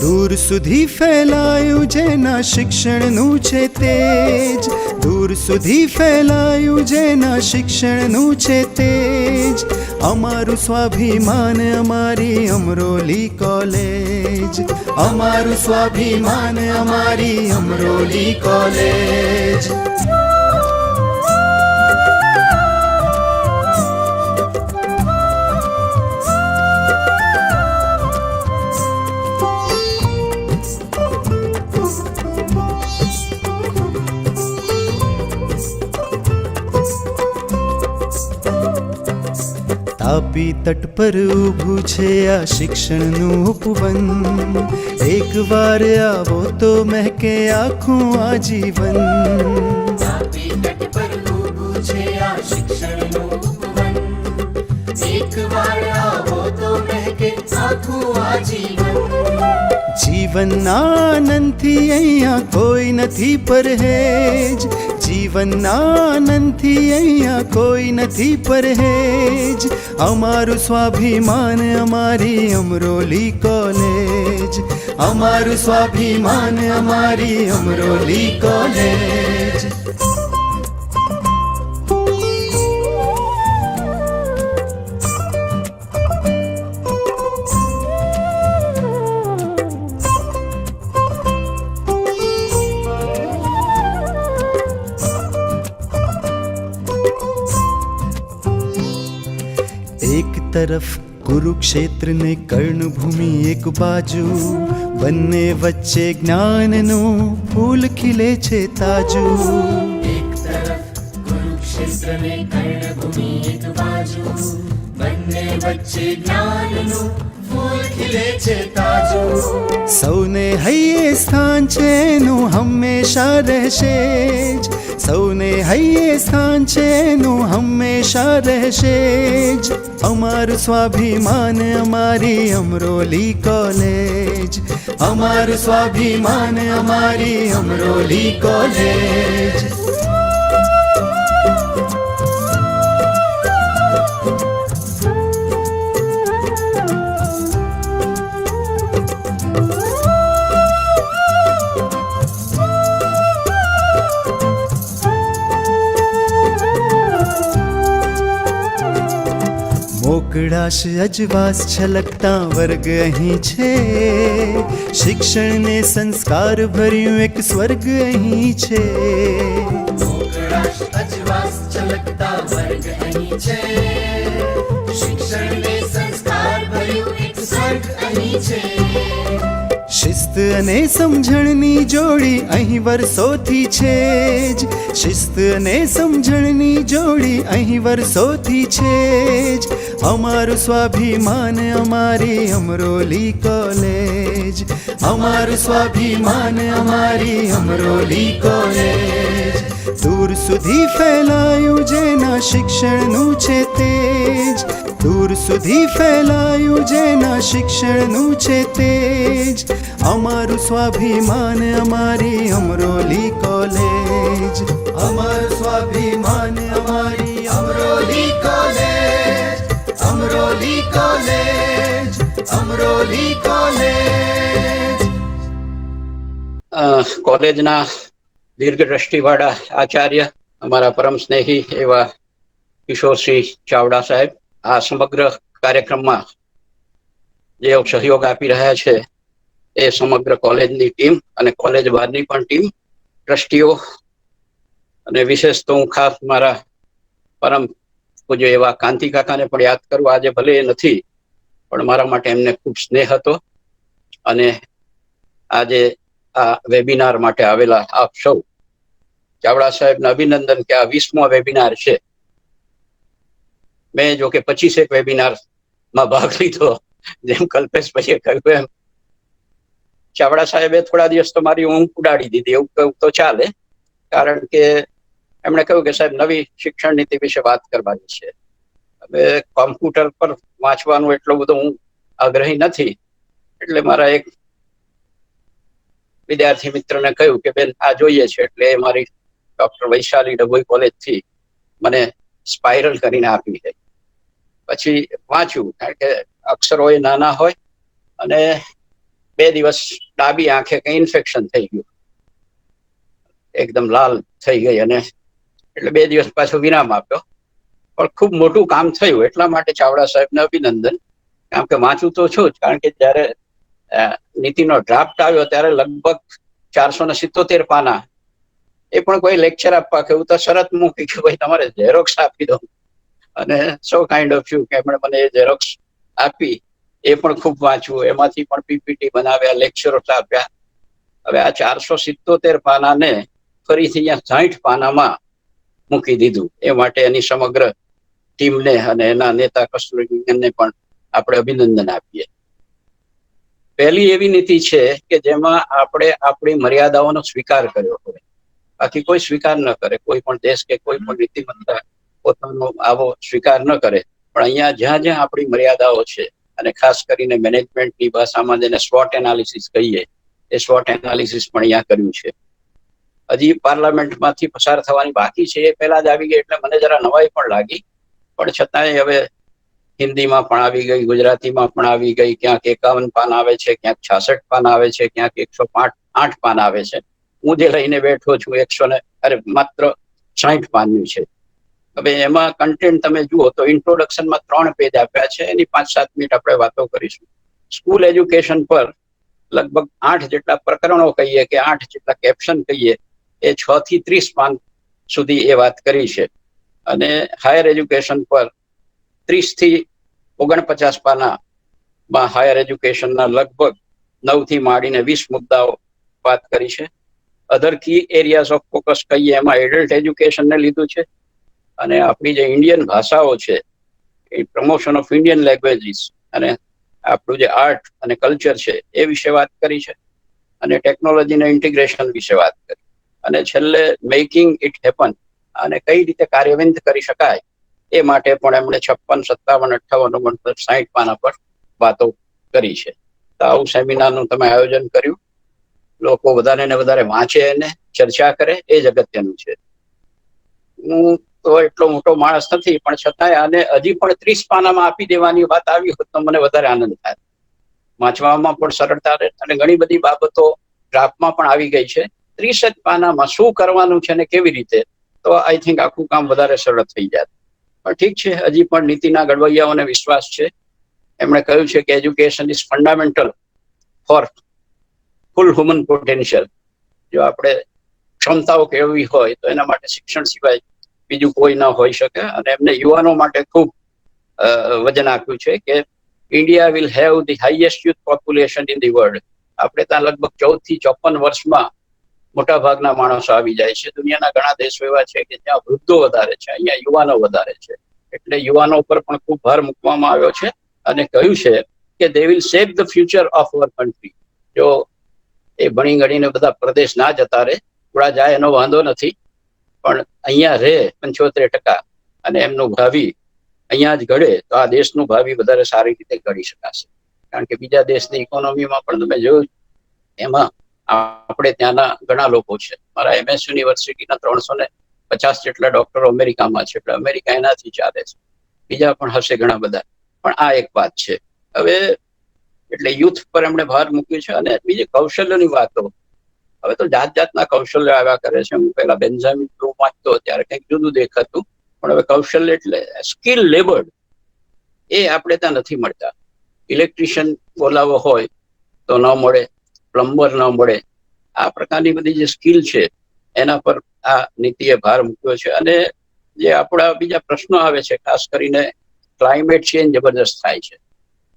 દૂર સુધી ફેલાયું જેના શિક્ષણનું છે તેજ, દૂર સુધી ફેલાયું જેના શિક્ષણનું છે તેજ, અમારું સ્વાભિમાન અમારી અમરોલી કોલેજ, અમારું સ્વાભિમાન અમારી અમરોલી કોલેજ. તાપી તટ પર ઊભું છે આ શિક્ષણનું ઉપવન, એકવાર આવો તો મહેકે આખું આજીવન. તાપી તટ પર ઊભું છે આ શિક્ષણનું ઉપવન, એકવાર આવો તો મહેકે આખું આજીવન. જીવનના આનંદથી અહીંયા કોઈ નથી પરહેજ, જીવનના આનંદથી અહીંયા કોઈ નથી પરહેજ, અમારું સ્વાભિમાન અમારી અમરોલી કોલેજ, અમારું સ્વાભિમાન અમારી અમરોલી કોલેજ. एक तरफ कुरुक्षेत्र ने कर्णभूमि एक बाजू, બંને વચ્ચે જ્ઞાનનું ફૂલ ખીલે છે તાજુ. એક તરફ કુરુક્ષેત્ર ને કર્ણભૂમિ એક બાજુ, બંને વચ્ચે જ્ઞાનનું ફૂલ ખીલે છે તાજુ. સૌને હૈયે સ્થાન છે એનું હંમેશા રહેશે જ, સૌને હૈયે સ્થાન છે એનું હંમેશા રહેશે જ, અમારું સ્વાભિમાન અમારી અમરોલી કોલેજ, અમારું સ્વાભિમાન અમારી અમરોલી કોલેજ. મોકળાશ અજવાસ છલકતા વર્ગ અહીં છે, શિક્ષણને સંસ્કાર ભર્યું એક સ્વર્ગ અહીં છે. મોકળાશ અજવાસ છલકતા વર્ગ અહીં છે, શિક્ષણને સંસ્કાર ભર્યું એક સ્વર્ગ અહીં છે. શિસ્ત અને સમજણની જોડી અહીં વર્ષોથી છે જ, શિસ્ત અને સમજણની જોડી અહીં વર્ષોથી છે જ, અમારું સ્વાભિમાન અમારી અમરોલી કોલેજ, અમારું સ્વાભિમાન અમારી અમરોલી કોલેજ. દૂર સુધી ફેલાયું જેના શિક્ષણનું છે તેજ, દૂર સુધી ફેલાયું જેના શિક્ષણનું છે તેજ, અમારું સ્વાભિમાન અમારી અમરોલી કોલેજ, અમારું સ્વાભિમાન અમારી Amroli college, Amroli college, Amroli college. કોલેજના દીર્ઘ દ્રષ્ટિવાળા આચાર્ય અમારા પરમ સ્નેહી એવા કિશોરસિંહ ચાવડા સાહેબ આ સમગ્ર કાર્યક્રમમાં જે સહયોગ આપી રહ્યા છે એ સમગ્ર કોલેજની ટીમ અને કોલેજ બહારની પણ ટીમ, ટ્રસ્ટીઓ અને વિશેષ તો હું ખાસ મારા પરમ પૂજ્ય એવા કાંતિ કાકાને પણ યાદ કરું. આજે ભલે એ નથી પણ મારા માટે એમને ખૂબ સ્નેહ હતો અને આજે આ વેબિનાર માટે આવેલા આપ સૌ ચાવડા સાહેબને અભિનંદન કે આ 20મો વેબિનાર છે. મેં જો કે 25 વેબિનારમાં ભાગ લીધો, જેમ કલ્પેશભાઈએ કહ્યું એમ ચાવડા સાહેબે થોડા દિવસ તો મારી ઊંઘ ઉડાડી દીધી એવું કહું તો ચાલે, કારણ કે એમણે કહ્યું કે સાહેબ નવી શિક્ષણ નીતિ વિશે વાત કરવાની છે. હવે કોમ્પ્યુટર પર વાંચવાનું એટલું બધું હું આગ્રહી નથી, એટલે મારા એક વિદ્યાર્થી મિત્રને કહ્યું કે બેન આ જોઈએ છે. એટલે એ મારી ડોક્ટર વૈશાલી ડભોઈ કોલેજથી મને સ્પાઇરલ કરીને આપી ગઈ. પછી વાંચ્યું, કારણ કે અક્ષરો એ નાના હોય અને 2 દિવસ ડાબી આંખે કઈ ઇન્ફેક્શન થઈ ગયું, એકદમ લાલ થઈ ગઈ, અને એટલે 2 દિવસ પાછો વિરામ આપ્યો. પણ ખૂબ મોટું કામ થયું. એટલા માટે ચાવડા સાહેબને અભિનંદન. કારણ કે વાંચું તો છું જ, કારણ કે જયારે નીતિનો ડ્રાફ્ટ આવ્યો ત્યારે લગભગ 477 પાના, એ પણ કોઈ લેક્ચર આપવા કે એવું તો શરત મૂકી કે ભાઈ તમારે ઝેરોક્સ આપી દો, અને સો કાઇન્ડ ઓફ યુ કે એમણે મને એ ઝેરોક્સ આપી. એ પણ ખૂબ વાંચ્યું, એમાંથી પણ પીપીટી બનાવ્યા, લેક્ચરો આપ્યા. હવે આ 477 પાનાને ફરીથી અહીંયા 60 પાનામાં મૂકી દીધું. એ માટે એની સમગ્ર ટીમને અને એના નેતા કસ્તુરીરંગનને પણ આપણે અભિનંદન આપીએ. પહેલી એવી નીતિ છે કે જેમાં આપણે આપણી મર્યાદાઓનો સ્વીકાર કર્યો હોય, બાકી કોઈ સ્વીકાર ન કરે. કોઈ પણ દેશ કે કોઈ પણ નીતિમત્તા પોતાનો આવો સ્વીકાર ન કરે. પણ અહીંયા જ્યાં જ્યાં આપણી મર્યાદાઓ છે, અને ખાસ કરીને મેનેજમેન્ટની ભાષામાં જેને સ્વોટ એનાલિસિસ કહીએ, એ સ્વોટ એનાલિસિસ પણ અહીંયા કર્યું છે. હજી પાર્લામેન્ટમાંથી પસાર થવાની બાકી છે, એ પહેલા જ આવી ગઈ એટલે મને જરા નવાઈ પણ લાગી. પણ છતાંય હવે હિન્દીમાં પણ આવી ગઈ, ગુજરાતીમાં પણ આવી ગઈ. ક્યાંક 51 પાન આવે છે, ક્યાંક 66 પાન આવે છે, ક્યાંક 108 પાન આવે છે. હું જે લઈને બેઠો છું માત્ર 60 પાનનું છે. હવે એમાં કન્ટેન્ટ તમે જુઓ તો ઇન્ટ્રોડક્શનમાં 3 પેજ આપ્યા છે. એની 5-7 મિનિટ આપણે વાતો કરીશું. સ્કૂલ એજ્યુકેશન પર લગભગ 8 જેટલા પ્રકરણો કહીએ કે 8 જેટલા કેપ્શન કહીએ, એ 6 થી 30 પાન સુધી એ વાત કરી છે. અને હાયર એજ્યુકેશન પર 30 થી 49 પાનામાં હાયર એજ્યુકેશનના લગભગ 9 થી માંડીને 20 મુદ્દાઓ વાત કરી છે. અધર કી એરિયાઝ ઓફ ફોકસ કહીએ એમાં એડલ્ટ એજ્યુકેશનને લીધું છે, અને આપણી જે ઇન્ડિયન ભાષાઓ છે, એ પ્રમોશન ઓફ ઇન્ડિયન લેંગ્વેજીસ, અને આપણું જે આર્ટ અને કલ્ચર છે એ વિશે વાત કરી છે, અને ટેકનોલોજીના ઇન્ટિગ્રેશન વિશે વાત કરી, અને છેલ્લે મેકિંગ ઇટ હેપન, અને કઈ રીતે કાર્યાન્વિત કરી શકાય એ માટે પણ એમણે 56, 57, 58, 60 પાના પર વાતો કરી છે. તો આવું સેમિનારનું તમે આયોજન કર્યું. લોકો વધારે ને વધારે વાંચે અને ચર્ચા કરે, એ જ અગત્યનું છે. હું તો એટલો મોટો માણસ નથી, પણ છતાંય આને હજી પણ 30 પાનામાં આપી દેવાની વાત આવી હોત તો મને વધારે આનંદ થાય. વાંચવામાં પણ સરળતા રહે, અને ઘણી બધી બાબતો ડ્રાફ્ટમાં પણ આવી ગઈ છે. 30 જ પાનામાં શું કરવાનું છે અને કેવી રીતે, તો આઈ થિંક આખું કામ વધારે સરળ થઈ જાય. પણ ઠીક છે, હજી પણ નીતિના ઘડવૈયાઓને વિશ્વાસ છે. એમણે કહ્યું છે કે education is fundamental for full human potential. જો આપણે ક્ષમતાઓ કેળવી હોય તો એના માટે શિક્ષણ સિવાય બીજું કોઈ ન હોઈ શકે. અને એમને યુવાનો માટે ખૂબ વજન આપ્યું છે કે India will have the highest youth population in the world. આપણે ત્યાં લગભગ 14 થી 54 વર્ષમાં મોટા ભાગના માણસો આવી જાય છે. દુનિયાના ઘણા દેશો એવા છે કે જ્યાં વૃદ્ધો વધારે છે, અહીંયા યુવાનો વધારે છે. એટલે યુવાનો પર પણ ખૂબ ભાર મૂકવામાં આવ્યો છે, અને કહ્યું છે કે they will shape the future of our country. જો એ ભણી ગણીને બધા પ્રદેશ ના જતા રહે, થોડા જાય એનો વાંધો નથી, પણ અહીંયા રહે 75%, અને એમનું ભાવિ અહીંયા જ ઘડે, તો આ દેશનું ભાવિ વધારે સારી રીતે ઘડી શકાશે. કારણ કે બીજા દેશની ઇકોનોમીમાં પણ તમે જોયું, એમાં આપણે ત્યાંના ઘણા લોકો છે. મારા MS યુનિવર્સિટીના 350 જેટલા ડોક્ટરો અમેરિકામાં છે, એટલે અમેરિકા એનાથી ચાલે છે. બીજા પણ હશે ઘણા બધા, પણ આ એક વાત છે. હવે એટલે યુથ પર એમણે ભાર મૂક્યું છે. અને બીજી કૌશલ્યની વાતો, હવે તો જાત જાતના કૌશલ્ય આવ્યા કરે છે. હું પેલા બેન્જામિન બ્લૂમ વાંચતો ત્યારે કંઈક જુદું દેખાતું, પણ હવે કૌશલ્ય એટલે સ્કિલ લેબર્ડ, એ આપણે ત્યાં નથી મળતા. ઇલેક્ટ્રિશિયન બોલાવો હોય તો ન મળે, પ્લમ્બર ન મળે. આ પ્રકારની બધી જે સ્કિલ છે એના પર આ નીતિએ ભાર મૂક્યો છે. અને જે આપણા બીજા પ્રશ્નો આવે છે, ખાસ કરીને ક્લાઇમેટ ચેન્જ જબરદસ્ત થાય છે.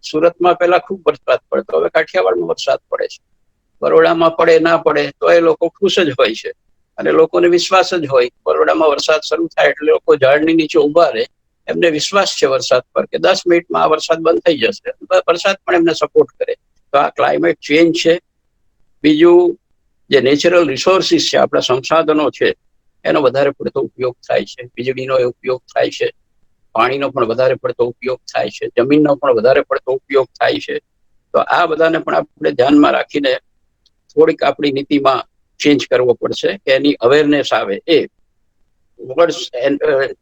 સુરતમાં પહેલા ખૂબ વરસાદ પડતો, હવે કાઠિયાવાડમાં વરસાદ પડે છે. બરોડામાં પડે ના પડે તો એ લોકો ખુશ જ હોય છે, અને લોકોને વિશ્વાસ જ હોય. બરોડામાં વરસાદ શરૂ થાય એટલે લોકો ઝાડની નીચે ઉભા રહે, એમને વિશ્વાસ છે વરસાદ પર કે 10 મિનિટમાં આ વરસાદ બંધ થઈ જશે. વરસાદ પણ એમને સપોર્ટ કરે. તો આ ક્લાઇમેટ ચેન્જ છે. બીજું જે નેચરલ રિસોર્સિસ છે, આપણા સંસાધનો છે, એનો વધારે પડતો ઉપયોગ થાય છે, વીજળીનો ઉપયોગ થાય છે, પાણીનો પણ વધારે પડતો ઉપયોગ થાય છે, જમીનનો પણ વધારે પડતો ઉપયોગ થાય છે. તો આ બધાને પણ આપણે ધ્યાનમાં રાખીને થોડીક આપણી નીતિમાં ચેન્જ કરવો પડશે કે એની અવેરનેસ આવે. એ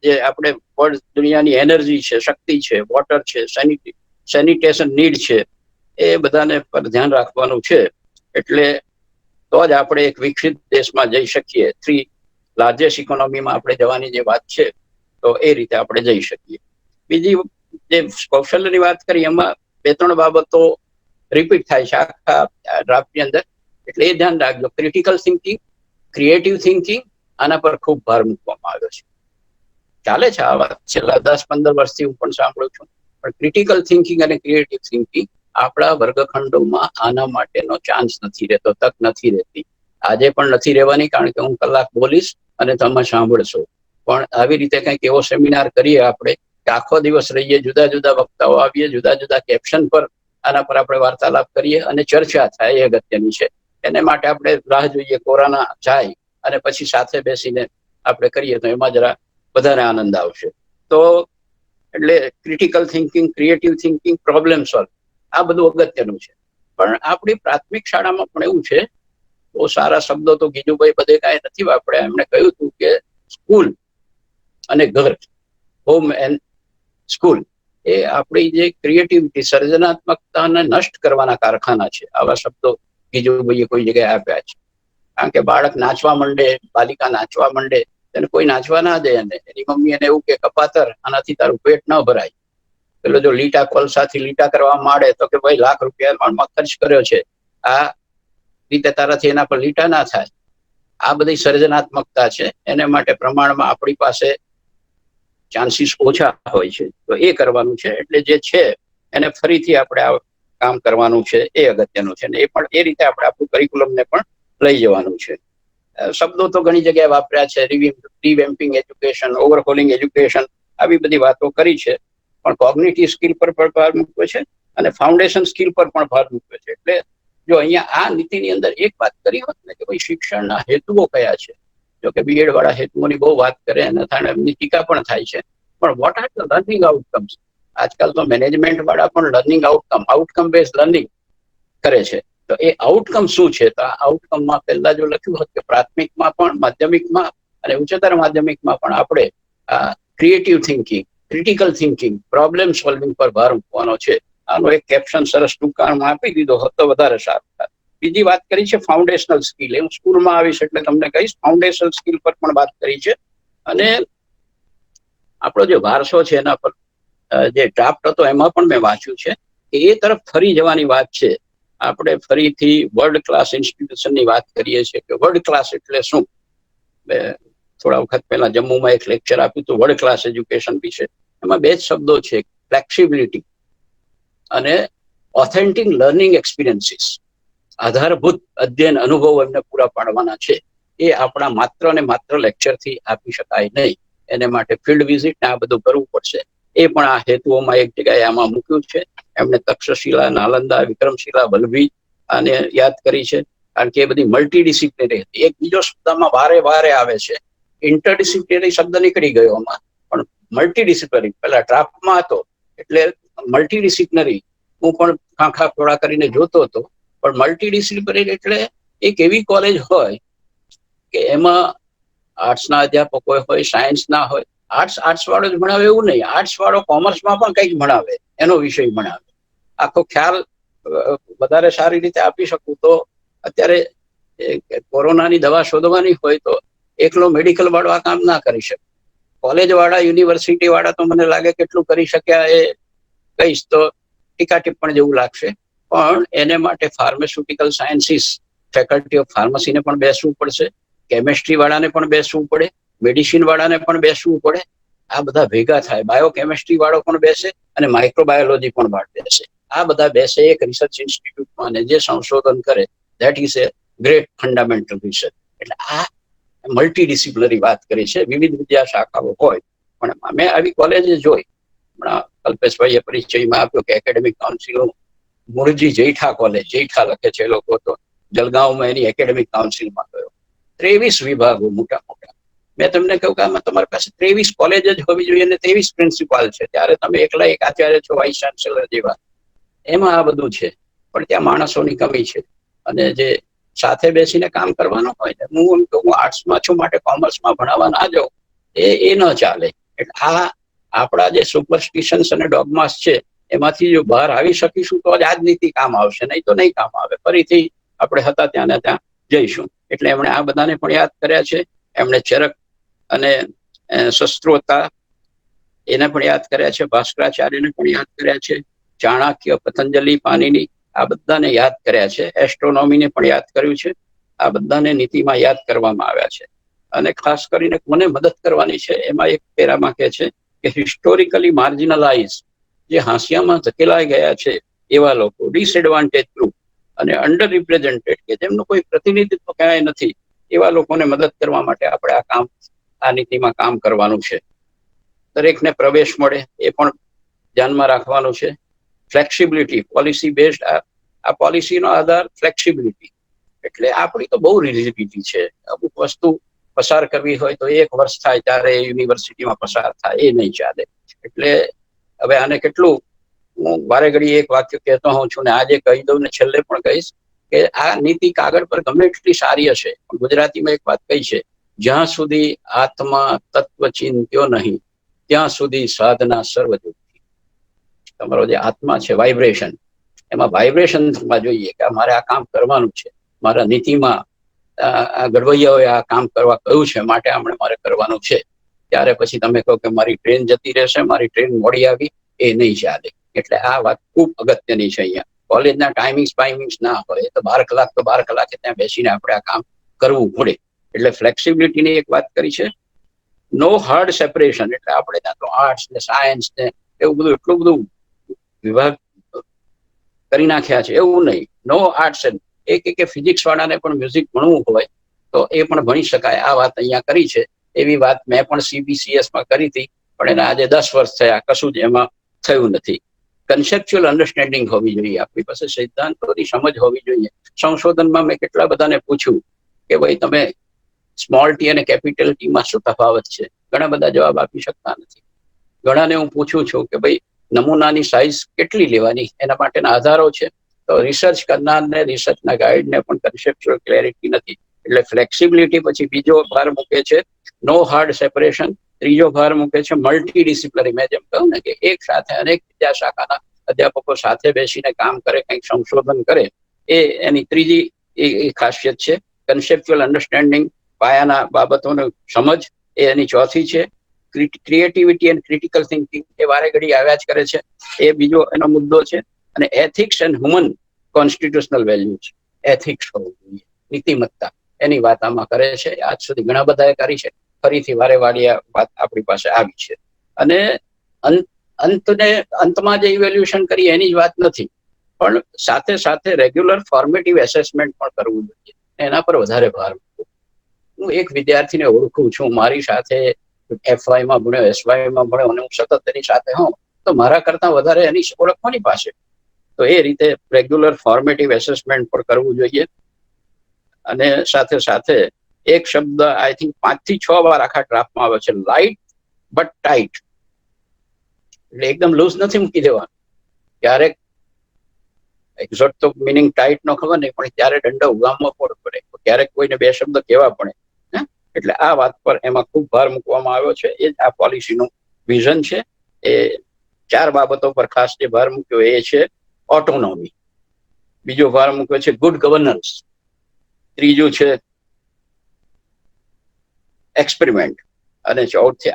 જે આપણે વર્લ્ડ દુનિયાની એનર્જી છે, શક્તિ છે, વોટર છે, સેનિટેશન નીડ છે, એ બધાને પર ધ્યાન રાખવાનું છે. એટલે તો જ આપણે એક વિકસિત દેશમાં જઈ શકીએ. 3 લાર્જેસ્ટ ઇકોનોમીમાં આપણે જવાની જે વાત છે, તો એ રીતે આપણે જઈ શકીએ. બીજી જે કૌશલ્યની વાત કરી એમાં 2-3 બાબતો રિપીટ થાય છે આખા ડ્રાફ્ટની અંદર, એટલે એ ધ્યાન રાખજો. ક્રિટિકલ થિંકિંગ, ક્રિએટિવ થિંકિંગ, આના પર ખૂબ ભાર મૂકવામાં આવ્યો છે. ચાલે છે આ વાત, છેલ્લા 10-15 વર્ષથી હું પણ સાંભળું છું. પણ ક્રિટિકલ થિંકિંગ અને ક્રિએટિવ થિંકિંગ આપણા વર્ગખંડોમાં આના માટેનો ચાન્સ નથી રહેતો, તક નથી રહેતી. આજે પણ નથી રહેવાની, કારણ કે હું કલાક બોલીશ અને તમે સાંભળશો. પણ આવી રીતે કંઈક એવો સેમિનાર કરીએ આપણે કે આખો દિવસ રહીએ, જુદા જુદા વક્તાઓ આવીએ, જુદા જુદા કેપ્શન પર આના પર આપણે વાર્તાલાપ કરીએ અને ચર્ચા થાય, એ અગત્યની છે. એને માટે આપણે રાહ જોઈએ કોરોના જાય અને પછી સાથે બેસીને આપણે કરીએ તો એમાં જરા વધારે આનંદ આવશે. તો એટલે critical thinking, creative thinking, problem solve, આ બધું અગત્યનું છે. પણ આપણી પ્રાથમિક શાળામાં પણ એવું છે, બહુ સારા શબ્દો તો ગીજુભાઈ બધે કાંઈ નથી વાપર્યા. એમણે કહ્યું હતું કે સ્કૂલ અને ઘર, હોમ એન્ડ સ્કૂલ, એ આપણી જે ક્રિએટિવિટી, સર્જનાત્મકતાને નષ્ટ કરવાના કારખાના છે. આવા શબ્દો ગીજુભાઈએ કોઈ જગ્યાએ આપ્યા છે. કારણ કે બાળક નાચવા માંડે, બાલિકા નાચવા માંડે, એને કોઈ નાચવા ના દે, અને એની મમ્મી એને એવું કે કપાતર, આનાથી તારું પેટ ન ભરાય. પેલો જો લીટા કોલસાથી લીટા કરવા માંડે તો કે ભાઈ લાખ રૂપિયા ખર્ચ કર્યો છે, આ રીતે તારાથી એના પર લીટા ના થાય. આ બધી સર્જનાત્મકતા છે. એને માટે પ્રમાણમાં આપણી પાસે ચાન્સીસ ઓછા હોય છે, તો એ કરવાનું છે. એટલે જે છે એને ફરીથી આપણે આ કામ કરવાનું છે, એ અગત્યનું છે. અને એ પણ એ રીતે આપણે આપણું કરિક્યુલમને પણ લઈ જવાનું છે. શબ્દો તો ઘણી જગ્યાએ વાપર્યા છે, રિવેમ્પિંગ એજ્યુકેશન, ઓવરહોલિંગ એજ્યુકેશન, આવી બધી વાતો કરી છે. પણ કોગ્નિટિવ સ્કિલ પર પણ ભાર મૂક્યો છે અને ફાઉન્ડેશન સ્કિલ પર પણ ભાર મૂક્યો છે. એટલે જો અહીંયા આ નીતિની અંદર એક વાત કરી હોત ને કે ભાઈ શિક્ષણના હેતુઓ કયા છે, જો કે બીએડ વાળા હેતુઓની બહુ વાત કરે અને એમની ટીકા પણ થાય છે, પણ what are the learning outcomes? આજકાલ તો મેનેજમેન્ટ વાળા પણ લર્નિંગ આઉટકમ બેઝ લર્નિંગ કરે છે. તો એ આઉટકમ શું છે? તો આ આઉટકમમાં પહેલા જો લખ્યું હોત કે પ્રાથમિકમાં પણ, માધ્યમિકમાં અને ઉચ્ચતર માધ્યમિકમાં પણ આપણે creative thinking, critical thinking, problem solving પર ભાર મૂકવાનો છે, આનો એક કેપ્શન સરસ ટૂંકાણમાં આપી દીધો હોત તો વધારે સારું થાય. બીજી વાત કરી છે ફાઉન્ડેશનલ સ્કિલ. હું સ્કૂલમાં આવીશ એટલે તમને કહીશ. ફાઉન્ડેશનલ સ્કિલ પર પણ વાત કરી છે. અને આપણો જે વારસો છે એના પર જે ડ્રાફ્ટ હતો એમાં પણ મેં વાંચ્યું છે કે એ તરફ ફરી જવાની વાત છે. આપણે ફરીથી વર્લ્ડ ક્લાસ ઇન્સ્ટિટ્યુશનની વાત કરીએ છીએ કે વર્લ્ડ ક્લાસ એટલે શું. થોડા વખત પહેલા જમ્મુમાં એક લેક્ચર આપ્યું હતું વર્લ્ડ ક્લાસ એજ્યુકેશન વિશે. એમાં 2 જ શબ્દો છે, ફ્લેક્સિબિલિટી અને ઓથેન્ટિક લર્નિંગ એક્સપિરિયન્સીસ. આધારભૂત અધ્યયન અનુભવો એમને પૂરા પાડવાના છે. એ આપણા માત્ર ને માત્ર લેક્ચરથી આપી શકાય નહીં. એને માટે ફિલ્ડ વિઝિટ ને આ બધું કરવું પડશે. એ પણ આ હેતુઓમાં એક જગ્યાએ આમાં મૂક્યું છે. એમણે તક્ષશિલા, નાલંદા, વિક્રમશિલા, વલ્લભી આને યાદ કરી છે, કારણ કે એ બધી મલ્ટીડિસિપ્લિનરી હતી. એક બીજો શબ્દમાં વારે વારે આવે છે, ઇન્ટરડિસિપ્લિનરી શબ્દ નીકળી ગયો આમાં, પણ મલ્ટીડિસિપ્લિનરી પેલા ડ્રાફ્ટમાં હતો. એટલે મલ્ટીડિસિપ્લિનરી હું પણ ખાખા ખોડા કરીને જોતો હતો. પણ મલ્ટીડિસિપ્લિનરી એટલે એક એવી કોલેજ હોય કે એમાં આર્ટ્સના અધ્યાપકો હોય, સાયન્સના હોય. આર્ટ્સ વાળો જ ભણાવે એવું નહીં, આર્ટ્સ વાળો કોમર્સમાં પણ કંઈક ભણાવે, એનો વિષય ભણાવે. આખો ખ્યાલ વધારે સારી રીતે આપી શકું તો અત્યારે કોરોનાની દવા શોધવાની હોય તો એકલો મેડિકલ વાળો આ કામ ના કરી શકે. કોલેજ વાળા, યુનિવર્સિટી વાળા તો મને લાગે કેટલું કરી શક્યા એ કહીશ તો ટીકા ટિપ્પણ જેવું લાગશે. પણ એને માટે ફાર્માસ્યુટિકલ સાયન્સીસ, ફેકલ્ટી ઓફ ફાર્મસીને પણ બેસવું પડશે, કેમેસ્ટ્રી વાળાને પણ બેસવું પડે, મેડિસિન વાળાને પણ બેસવું પડે. આ બધા ભેગા થાય. બાયોકેમિસ્ટ્રી વાળો પણ બેસે અને માઇક્રોબાયોલોજી પણ બેસે. આ બધા બેસે એક રિસર્ચ ઇન્સ્ટિટ્યૂટમાં અને જે સંશોધન કરે that is A great fundamental research. એટલે આ મલ્ટીડિસિપ્લિનરી વાત કરી છે, વિવિધ વિદ્યા શાખાઓ હોય. પણ અમે આવી કોલેજ જોઈ, હમણાં કલ્પેશભાઈએ પરિચયમાં આપ્યો કે એકેડેમિક કાઉન્સિલ મુરજી જૈઠા કોલેજ, જૈઠા લખે છે લોકો, તો જલગાંવમાં એની એકેડેમિક કાઉન્સિલમાં ગયો. 23 વિભાગો મોટા મોટા. મેં તમને કહ્યું કે આમાં તમારી પાસે 23 કોલેજ જ હોવી જોઈએ અને 23 પ્રિન્સિપાલ છે, ત્યારે તમે એકલા એક આચાર્ય છો, વાઇસ ચાન્સેલર જેવા, એમાં આ બધું છે. પણ ત્યાં માણસોની કમી છે. અને જે સાથે બેસીને કામ કરવાનું હોય ને, હું આર્ટ્સમાં છું માટે કોમર્સમાં ભણાવવા ના જાઉં, એ ન ચાલે. એટલે આ આપણા જે સુપરસ્ટિશન્સ અને ડોગમાસ છે એમાંથી જો બહાર આવી શકીશું તો જ આ જ નીતિ કામ આવશે, નહીં તો નહીં કામ આવે. ફરીથી આપણે હતા ત્યાં ને ત્યાં જઈશું. એટલે એમણે આ બધાને પણ યાદ કર્યા છે. એમણે ચરક અને શસ્ત્રોતા એને પણ યાદ કર્યા છે, ભાસ્કરાચાર્યને પણ યાદ કર્યા છે, ચાણક્ય, પતંજલિ, પાણીની, આ બધાને યાદ કર્યા છે. એસ્ટ્રોનોમીને પણ યાદ કર્યું છે. આ બધાને નીતિમાં યાદ કરવામાં આવ્યા છે. અને ખાસ કરીને કોને મદદ કરવાની છે એમાં એક પેરામાં કહે છે કે હિસ્ટોરિકલી માર્જિનલાઇઝ, જે હાંસિયામાં ધકેલાઈ ગયા છે એવા લોકો, ડિસએડવાન્ટેજ ગ્રુપ અને અંડર રિપ્રેઝેન્ટેડ, કે જેમનું કોઈ પ્રતિનિધિત્વ ક્યાંય નથી, એવા લોકોને મદદ કરવા માટે આપણે આ નીતિમાં કામ કરવાનું છે. દરેકને પ્રવેશ મળે એ પણ ધ્યાનમાં રાખવાનું છે. ફ્લેક્સિબિલિટી, પોલિસી બેઝડ, આ પોલિસીનો આધાર ફ્લેક્સિબિલિટી. એટલે આપણી તો બહુ રિજિડિટી છે. અમુક વસ્તુ પસાર કરવી હોય તો 1 વર્ષ થાય ત્યારે યુનિવર્સિટીમાં પસાર થાય, એ નહીં ચાલે. એટલે હવે આને કેટલું, હું વારે ઘડી એક વાક્ય કહેતો હોઉં છું ને આજે કહી દઉં ને છેલ્લે પણ કહીશ કે આ નીતિ કાગળ પર ગમે એટલી સારી હશે, પણ ગુજરાતીમાં એક વાત કહી છે, જ્યાં સુધી આત્મા તત્વ ચિંત્યો નહીં ત્યાં સુધી સાધના સર્વજોગી. તમારો જે આત્મા છે, વાઇબ્રેશન, એમાં વાઇબ્રેશન થવા જોઈએ કે મારે આ કામ કરવાનું છે, મારા નીતિમાં ઘડવૈયાઓએ આ કામ કરવા કહ્યું છે માટે મારે કરવાનું છે. ત્યારે પછી તમે કહો કે મારી ટ્રેન જતી રહેશે, મારી ટ્રેન મોડી આવી, એ નહીં ચાલે. એટલે આ વાત ખૂબ અગત્યની છે. અહીંયા કોલેજના ટાઈમિંગ્સ ના હોય તો 12 કલાક તો 12 કલાકે ત્યાં બેસીને આપણે આ કામ કરવું પડે. એટલે ફ્લેક્સિબિલિટીની એક વાત કરી છે. નો હાર્ડ સેપરેશન, એટલે આપણે ત્યાં તો આર્ટ્સ ને સાયન્સ ને એવું બધું એટલું બધું વિભાગ કરી નાખ્યા છે, એવું નહીં. નો આર્ટ્સ એન્ડ એક ફિઝિક્સ વાળાને પણ મ્યુઝિક ભણવું હોય તો એ પણ ભણી શકાય. આ વાત અહીંયા કરી છે. એવી વાત મેં પણ CBCSમાં કરી હતી, પણ એના આજે 10 વર્ષ થયા, કશું જ એમાં થયું નથી. કન્સેપ્ચ્યુઅલ અન્ડરસ્ટેન્ડિંગ હોવી જોઈએ, આપણી પાસે સિદ્ધાંતોની સમજ હોવી જોઈએ. સંશોધનમાં મેં કેટલા બધાને પૂછ્યું કે ભાઈ તમે સ્મોલ ટી અને કેપિટલ ટીમાં શું તફાવત છે? ઘણા બધા જવાબ આપી શકતા નથી. ઘણાને હું પૂછું છું કે ભાઈ નમૂનાની સાઇઝ કેટલી લેવાની, એના માટેના આધારો છે. તો રિસર્ચ કરનારને, રિસર્ચના ગાઈડને પણ કન્સેપ્ચ્યુઅલ ક્લેરિટી નથી. એટલે ફ્લેક્સિબિલિટી પછી બીજો ભાર મૂકે છે નો હાર્ડ સેપરેશન, ત્રીજો ભાર મૂકે છે મલ્ટી ડિસિપ્લિનરી. મેં જેમ કહ્યું ને કે એક સાથે અનેક વિદ્યાશાખાના અધ્યાપકો સાથે બેસીને કામ કરે, કંઈક સંશોધન કરે, એ એની ત્રીજી એ ખાસિયત છે. કન્સેપ્ચ્યુઅલ અન્ડરસ્ટેન્ડિંગ, પાયાના બાબતોની સમજ, એ એની ચોથી છે. ક્રિએટિવિટી એન્ડ ક્રિટિકલ થિંકિંગ, એ વારે ઘડી આવ્યા જ કરે છે, એ બીજો એનો મુદ્દો છે. અને ethics and human constitutional values, ethics હોવું જોઈએ, નીતિમત્તા, એની વાત આમાં કરે છે. આજ સુધી ઘણા બધાએ કરી છે, ફરીથી વારે વાળી આ વાત આપણી પાસે આવી છે. અને અંતમાં જે ઇવેલ્યુએશન કરી એની જ વાત નથી, પણ સાથે સાથે રેગ્યુલર ફોર્મેટિવ એસેસમેન્ટ પણ કરવું જોઈએ. એના પર વધારે ભાર મૂકવો. હું એક વિદ્યાર્થીને ઓળખું છું, મારી સાથે FYમાં ભણ્યો, SYમાં ભણ્યો, અને હું સતત એની સાથે હોઉં તો મારા કરતા વધારે એની ઓળખ કોની પાસે? તો એ રીતે રેગ્યુલર ફોર્મેટિવ એસેસમેન્ટ પણ કરવું જોઈએ. અને સાથે સાથે એક શબ્દ આઈ થિંક 5 થી 6 વાર આખા ડ્રાફ્ટમાં આવે છે, લાઇટ બટ ટાઈટ. એટલે એકદમ લૂઝ નથી મૂકી દેવાનું. ક્યારેક એક્ઝેક્ટ તો મિનિંગ ટાઈટ નો ખબર નહીં, પણ ત્યારે દંડ ઉગામવો પડે, ક્યારેક કોઈને 2 શબ્દ કહેવા પડે. એટલે આ વાત પર એમાં ખૂબ ભાર મૂકવામાં આવ્યો છે. એ જ આ પોલિસીનું વિઝન છે. એ 4 બાબતો પર ખાસ જે ભાર મૂક્યો એ છે ઓટોનોમી, બીજો ભાર મૂક્યો છે ગુડ ગવર્નન્સ, ત્રીજું છે એક્સપેરિમેન્ટ, અને ચોથું છે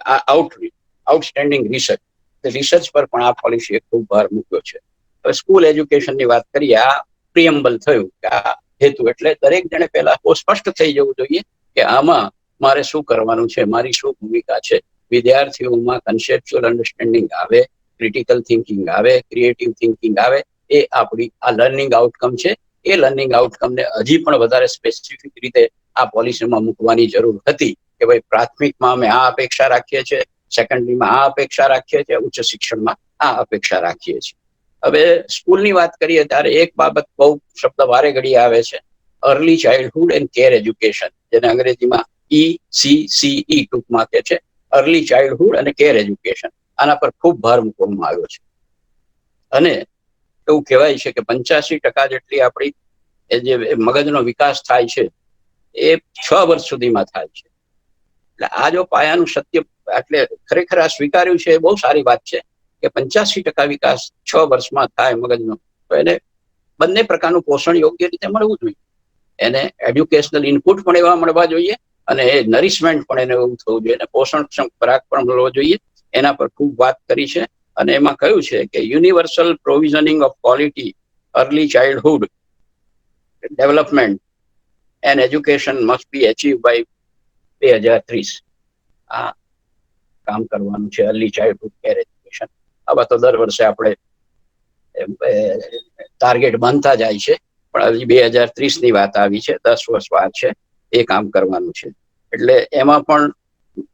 આઉટસ્ટેન્ડિંગ રિસર્ચ. રિસર્ચ પર પણ આ પોલિસીએ ખૂબ ભાર મૂક્યો છે. હવે સ્કૂલ એજ્યુકેશનની વાત કરીએ. આ પ્રિએમ્બલ થયું કે આ હેતુ, એટલે દરેક જણે પહેલા સ્પષ્ટ થઈ જવું જોઈએ કે આમાં મારે શું કરવાનું છે, મારી શું ભૂમિકા છે. વિદ્યાર્થીઓમાં કન્સેપ્ચ્યુઅલ અન્ડરસ્ટેન્ડિંગ આવે, ક્રિટિકલ થિંકિંગ આવે, ક્રિએટિવ થિંકિંગ આવે, એ આપણી આ લર્નિંગ આઉટકમ છે. એ લર્નિંગ આઉટકમને હજી પણ વધારે સ્પેસિફિક રીતે આ પોલિસીમાં મૂકવાની જરૂર હતી કે ભાઈ પ્રાથમિકમાં અમે આ અપેક્ષા રાખીએ છીએ, સેકન્ડરીમાં આ અપેક્ષા રાખીએ છીએ, ઉચ્ચ શિક્ષણમાં આ અપેક્ષા રાખીએ છીએ. હવે સ્કૂલની વાત કરીએ ત્યારે એક બાબત બહુ શબ્દ વારે ઘડી આવે છે, early childhood and care education, જેને અંગ્રેજીમાં ECCE ટૂંકમાં કે છે, અર્લી ચાઇલ્ડહુડ અને કેર એજ્યુકેશન. આના પર ખૂબ ભાર મૂકવામાં આવ્યો છે. અને એવું કહેવાય છે કે 85% જેટલી આપણી જે મગજનો વિકાસ થાય છે એ 6 વર્ષ સુધીમાં થાય છે. એટલે આ જો પાયાનું સત્ય, એટલે ખરેખર આ સ્વીકાર્યું છે, એ બહુ સારી વાત છે કે 85% વિકાસ 6 વર્ષમાં થાય મગજનો. તો એને બંને પ્રકારનું પોષણ યોગ્ય રીતે મળવું જોઈએ. એને એડ્યુકેશનલ ઇનપુટ પણ એવા મળવા જોઈએ અને એ નરિશમેન્ટ પણ એને એવું થવું જોઈએ, અને પોષણક્ષમ ખોરાક પણ મળવો જોઈએ. એના પર ખૂબ વાત કરી છે. અને એમાં કહ્યું છે કે universal provisioning of quality early childhood development and education must be achieve by 2030. આ કામ કરવાનું છે, અર્લી ચાઇલ્ડહુડ કેર એજ્યુકેશન. આવા તો દર વર્ષે આપણે ટાર્ગેટ બનતા જાય છે, પણ હજી 2030 ની વાત આવી છે, 10 વર્ષ વાત છે, એ કામ કરવાનું છે. એટલે એમાં પણ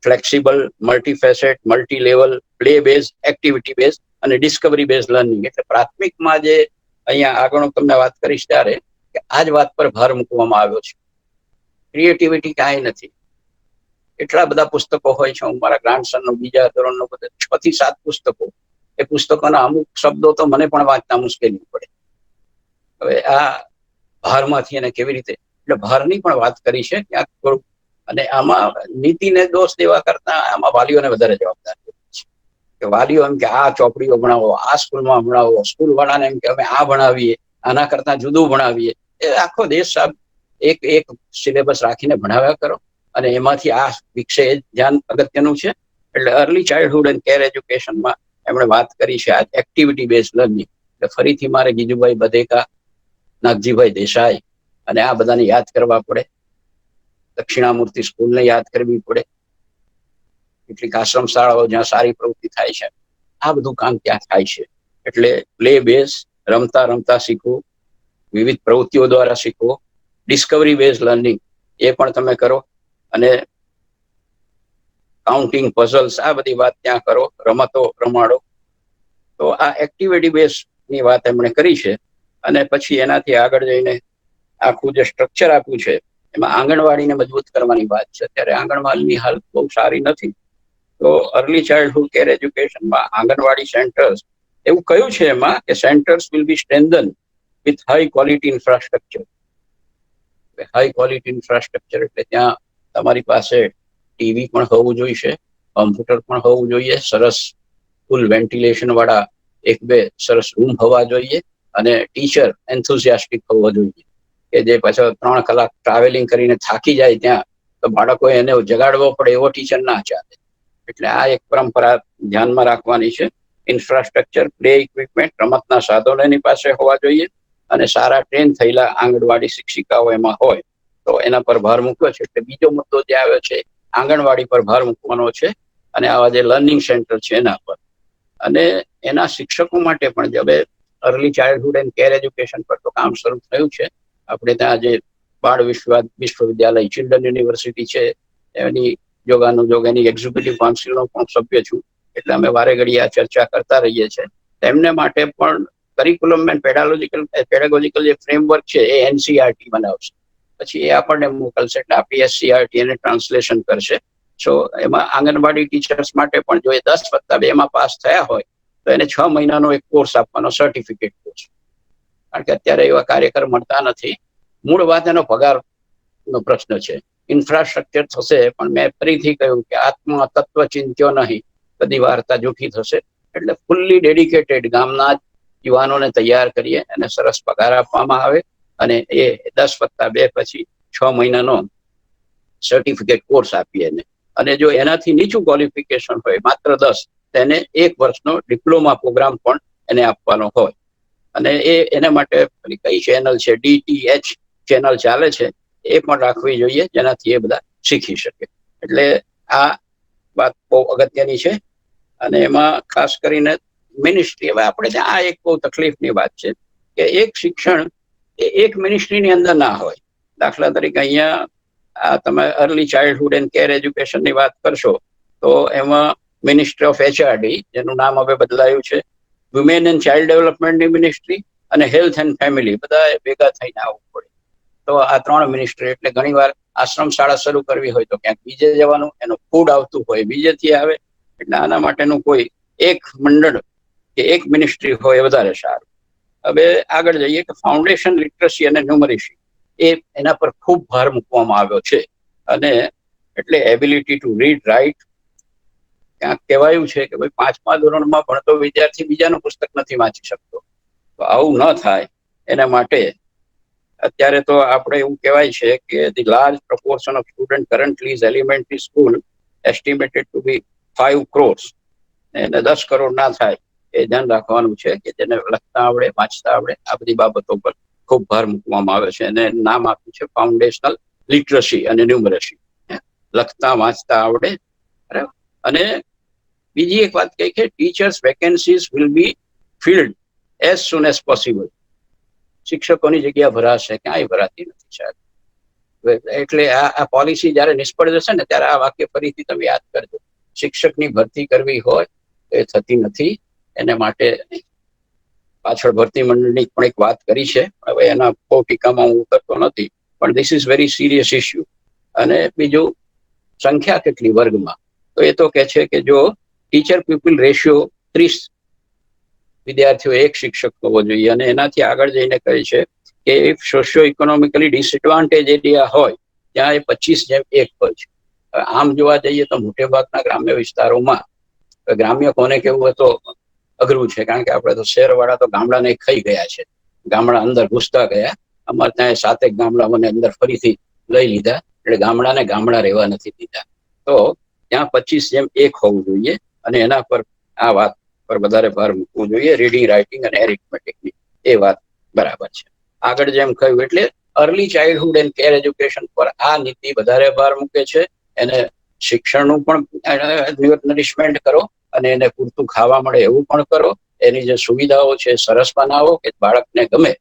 flexible, multifacet, multi level, play base, activity base અને ડિસ્કવરી બેઝ લર્નિંગ. એટલે પ્રાથમિકમાં જે અહીંયા આગળ હું તમને વાત કરીશ ત્યારે કે આ જ વાત પર ભાર મૂકવામાં આવ્યો છે. ક્રિએટિવિટી કાંઈ નથી. એટલા બધા પુસ્તકો હોય છે. હું મારા ગ્રાન્ડસનનો બીજા ધોરણનો 6 થી 7 પુસ્તકો, એ પુસ્તકોના અમુક શબ્દો તો મને પણ વાંચતા મુશ્કેલી પડે. હવે આ ભારમાંથી એને કેવી રીતે, એટલે ભારની પણ વાત કરી છે ક્યાંક થોડું. અને આમાં નીતિને દોષ દેવા કરતા આમાં વાલીઓને વધારે જવાબદારી છે કે વાલીઓ એમ કે આ ચોપડીઓ ભણાવો, આ સ્કૂલમાં ભણાવો, સ્કૂલ વાળાને એમ કે અમે આ ભણાવીએ, આના કરતા જુદું ભણાવીએ. એ આખો દેશ સાહેબ એક સિલેબસ રાખીને ભણાવ્યા કરો અને એમાંથી આ વિકસે, એ ધ્યાન અગત્યનું છે. એટલે અર્લી ચાઇલ્ડહુડ એન્ડ કેર એજ્યુકેશનમાં એમણે વાત કરી છે આ એક્ટિવિટી બેઝ લર્નિંગ. એટલે ફરીથી મારે ગીજુભાઈ બધેકા, નાગજીભાઈ દેસાઈ અને આ બધાને યાદ કરવા પડે. દક્ષિણામૂર્તિ સ્કૂલને યાદ કરવી પડે. કેટલીક આશ્રમ શાળાઓ જ્યાં સારી પ્રવૃત્તિ થાય છે, આ બધું કામ ત્યાં થાય છે. એટલે પ્લે બેઝ, રમતા રમતા શીખવું, વિવિધ પ્રવૃત્તિઓ દ્વારા શીખવો, ડિસ્કવરી બેઝ લર્નિંગ એ પણ તમે કરો, અને કાઉન્ટિંગ, પઝલ્સ, આ બધી વાત ત્યાં કરો, રમતો રમાડો. તો આ એક્ટિવિટી બેઝ ની વાત એમણે કરી છે. અને પછી એનાથી આગળ જઈને આખું જે સ્ટ્રક્ચર આપ્યું છે એમાં આંગણવાડીને મજબૂત કરવાની વાત છે. ત્યારે આંગણવાડીની હાલત બહુ સારી નથી. તો અર્લી ચાઇલ્ડહુડ કેર એજ્યુકેશનમાં આંગણવાડી સેન્ટર્સ, એવું કહ્યું છે એમાં કે centres will be strengthen with high quality infrastructure. High quality infrastructure એટલે ત્યાં તમારી પાસે ટીવી પણ હોવું જોઈએ, કમ્પ્યુટર પણ હોવું જોઈએ, સરસ ફૂલ વેન્ટિલેશન વાળા 1-2 સરસ રૂમ હોવા જોઈએ, અને ટીચર એન્થુઝિયાસ્ટિક હોવો જોઈએ કે જે પાછો 3 કલાક ટ્રાવેલિંગ કરીને થાકી જાય ત્યાં તો બાળકો એને જગાડવો પડે એવો ટીચર ના ચાલે. એટલે આ એક પરંપરા ધ્યાનમાં રાખવાની છે. ઇન્ફ્રાસ્ટ્રક્ચર, પ્લે ઇક્વિપમેન્ટ, રમતના સાધનો એની પાસે હોવા જોઈએ, અને સારા ટ્રેન થયેલા આંગણવાડી શિક્ષિકાઓ એમાં હોય તો એના પર ભાર મૂક્યો છે. એટલે બીજો મુદ્દો જે આવ્યો છે આંગણવાડી પર ભાર મૂકવાનો છે, અને આવા જે લર્નિંગ સેન્ટર છે એના પર. અને એના શિક્ષકો માટે પણ જે હવે early childhood and care education પર તો કામ શરૂ થયું છે. આપણે ત્યાં જે બાળ વિશ્વવિદ્યાલય, ચિલ્ડ્રન યુનિવર્સિટી છે, એની જોગાનુજોગ એની એક્ઝિક્યુટિવ કાઉન્સિલનો પણ સભ્ય છું. એટલે અમે વારે ઘડી આ ચર્ચા કરતા રહીએ છીએ. તેમને માટે પણ કરિક્યુલમ એન્ડ પેડાગોજિકલ જે ફ્રેમવર્ક છે એ NCERT બનાવશે. પછી એ આપણને મોકલશે, એટલે આ PSCRT એને ટ્રાન્સલેશન કરશે. સો એમાં આંગણવાડી ટીચર્સ માટે પણ જો એ 10+2 માં પાસ થયા હોય તો એને 6 મહિનાનો એક કોર્સ આપવાનો, સર્ટિફિકેટ કોર્સ. કારણ કે અત્યારે એવા કાર્યકર મળતા નથી. મૂળ વાત એનો પગારનો પ્રશ્ન છે. ઇન્ફ્રાસ્ટ્રક્ચર થશે, પણ મેં ફરીથી કહ્યું કે આત્મા તત્વ ચિંત્યો નહીં, બધી વાર્તા જૂઠી થશે. એટલે ફૂલ્લી ડેડિકેટેડ ગામના યુવાનોને તૈયાર કરીએ અને સરસ પગાર આપવામાં આવે, અને એ 10+2 પછી 6 મહિનાનો સર્ટિફિકેટ કોર્સ આપીએ એને. અને જો એનાથી નીચું ક્વોલિફિકેશન હોય, માત્ર 10, તેને 1 વર્ષનો ડિપ્લોમા પ્રોગ્રામ પણ એને આપવાનો હોય. અને એના માટે કઈ ચેનલ છે, DTH ચેનલ ચાલે છે, એ પણ રાખવી જોઈએ, જેનાથી એ બધા શીખી શકે. એટલે આ વાત બહુ અગત્યની છે. અને એમાં ખાસ કરીને મિનિસ્ટ્રી, હવે આપણે ત્યાં આ એક બહુ તકલીફની વાત છે કે એક શિક્ષણ એ એક મિનિસ્ટ્રીની અંદર ના હોય. દાખલા તરીકે અહીંયા આ તમે અર્લી ચાઇલ્ડહુડ એન્ડ કેર એજ્યુકેશનની વાત કરશો તો એમાં મિનિસ્ટ્રી ઓફ HRD, જેનું નામ હવે બદલાયું છે, વુમેન એન્ડ ચાઇલ્ડ ડેવલપમેન્ટની મિનિસ્ટ્રી, અને હેલ્થ એન્ડ ફેમિલી, બધા ભેગા થઈને આવવું પડે. તો આ 3 મિનિસ્ટ્રી, એટલે ઘણીવાર આશ્રમ શાળા શરૂ કરવી હોય તો ક્યાંક બીજે જવાનું, એનું ફૂડ આવતું હોય બીજેથી આવે. એટલે આના માટેનું કોઈ એક મંડળ કે એક મિનિસ્ટ્રી હોય એ વધારે સારું. હવે આગળ જઈએ કે ફાઉન્ડેશન લિટરસી અને ન્યુમરેસી, એના પર ખૂબ ભાર મૂકવામાં આવ્યો છે. અને એટલે એબિલિટી ટુ રીડ રાઇટ, ક્યાંક કહેવાયું છે કે ભાઈ 5મા ધોરણમાં ભણતો વિદ્યાર્થી બીજાનું પુસ્તક નથી વાંચી શકતો. તો આવું ન થાય એના માટે અત્યારે તો આપણે એવું કહેવાય છે કે the large proportion of student currently is elementary school estimated to be 5 crores, એને 10 કરોડ ના થાય એ ધ્યાન રાખવાનું છે કે જેને લખતા આવડે, વાંચતા આવડે, આ બધી બાબતો પર ખૂબ ભાર મૂકવામાં આવે છે. અને નામ આપ્યું છે ફાઉન્ડેશનલ લિટરસી અને ન્યુમરેસી, લખતા વાંચતા આવડે. બરાબર. અને બીજી એક વાત કહી કે teachers vacancies will be field as soon as possible. શિક્ષકોની જગ્યા ભરાશે, ક્યાંય ભરાતી નથી સાહેબ. એટલે આ પોલિસી જયારે નિષ્ફળ જશે ને ત્યારે આ વાક્ય ફરીથી તમે યાદ કરજો. શિક્ષકની ભરતી કરવી હોય તો એ થતી નથી. એને માટે પાછળ ભરતી મંડળની પણ એક વાત કરી છે, હવે એના બહુ ટીકામાં હું ઉતરતો નથી, પણ this is very serious issue. અને બીજું સંખ્યા કેટલી વર્ગમાં, તો એ તો કે છે કે જો ટીચર પીપલ રેશિયો 30 વિદ્યાર્થીઓ એક શિક્ષક હોવો જોઈએ. અને એનાથી આગળ જઈને કહે છે કે if socio economically disadvantage area હોય ત્યાં એ 25:1 હોય છે. આમ જોવા જઈએ તો મોટે ભાગના ગ્રામ્ય વિસ્તારોમાં, ગ્રામ્ય કોને કેવું તો અઘરું છે, કારણ કે આપણે તો શહેરવાળા તો ગામડાને ખાઈ ગયા છે, ગામડા અંદર ઘૂસતા ગયા. અમારે ત્યાં 7 ગામડાઓને અંદર ફરીથી લઈ લીધા, એટલે ગામડાને ગામડા રહેવા નથી દીધા. તો ત્યાં 25:1 હોવું જોઈએ. અને એના પર આ વાત પર વધારે ભાર મૂકવું જોઈએ, રીડિંગ, રાઇટિંગ અને એરિથમેટિકની. એ વાત બરાબર છે. આગળ જેમ કહ્યું એટલે early childhood and care education પર આ નીતિ વધારે ભાર મૂકે છે. એને શિક્ષણનું પણ નરિશમેન્ટ કરો અને એને પૂરતું ખાવા મળે એવું પણ કરો. એની જે સુવિધાઓ છે સરસ બનાવો કે બાળકને ગમે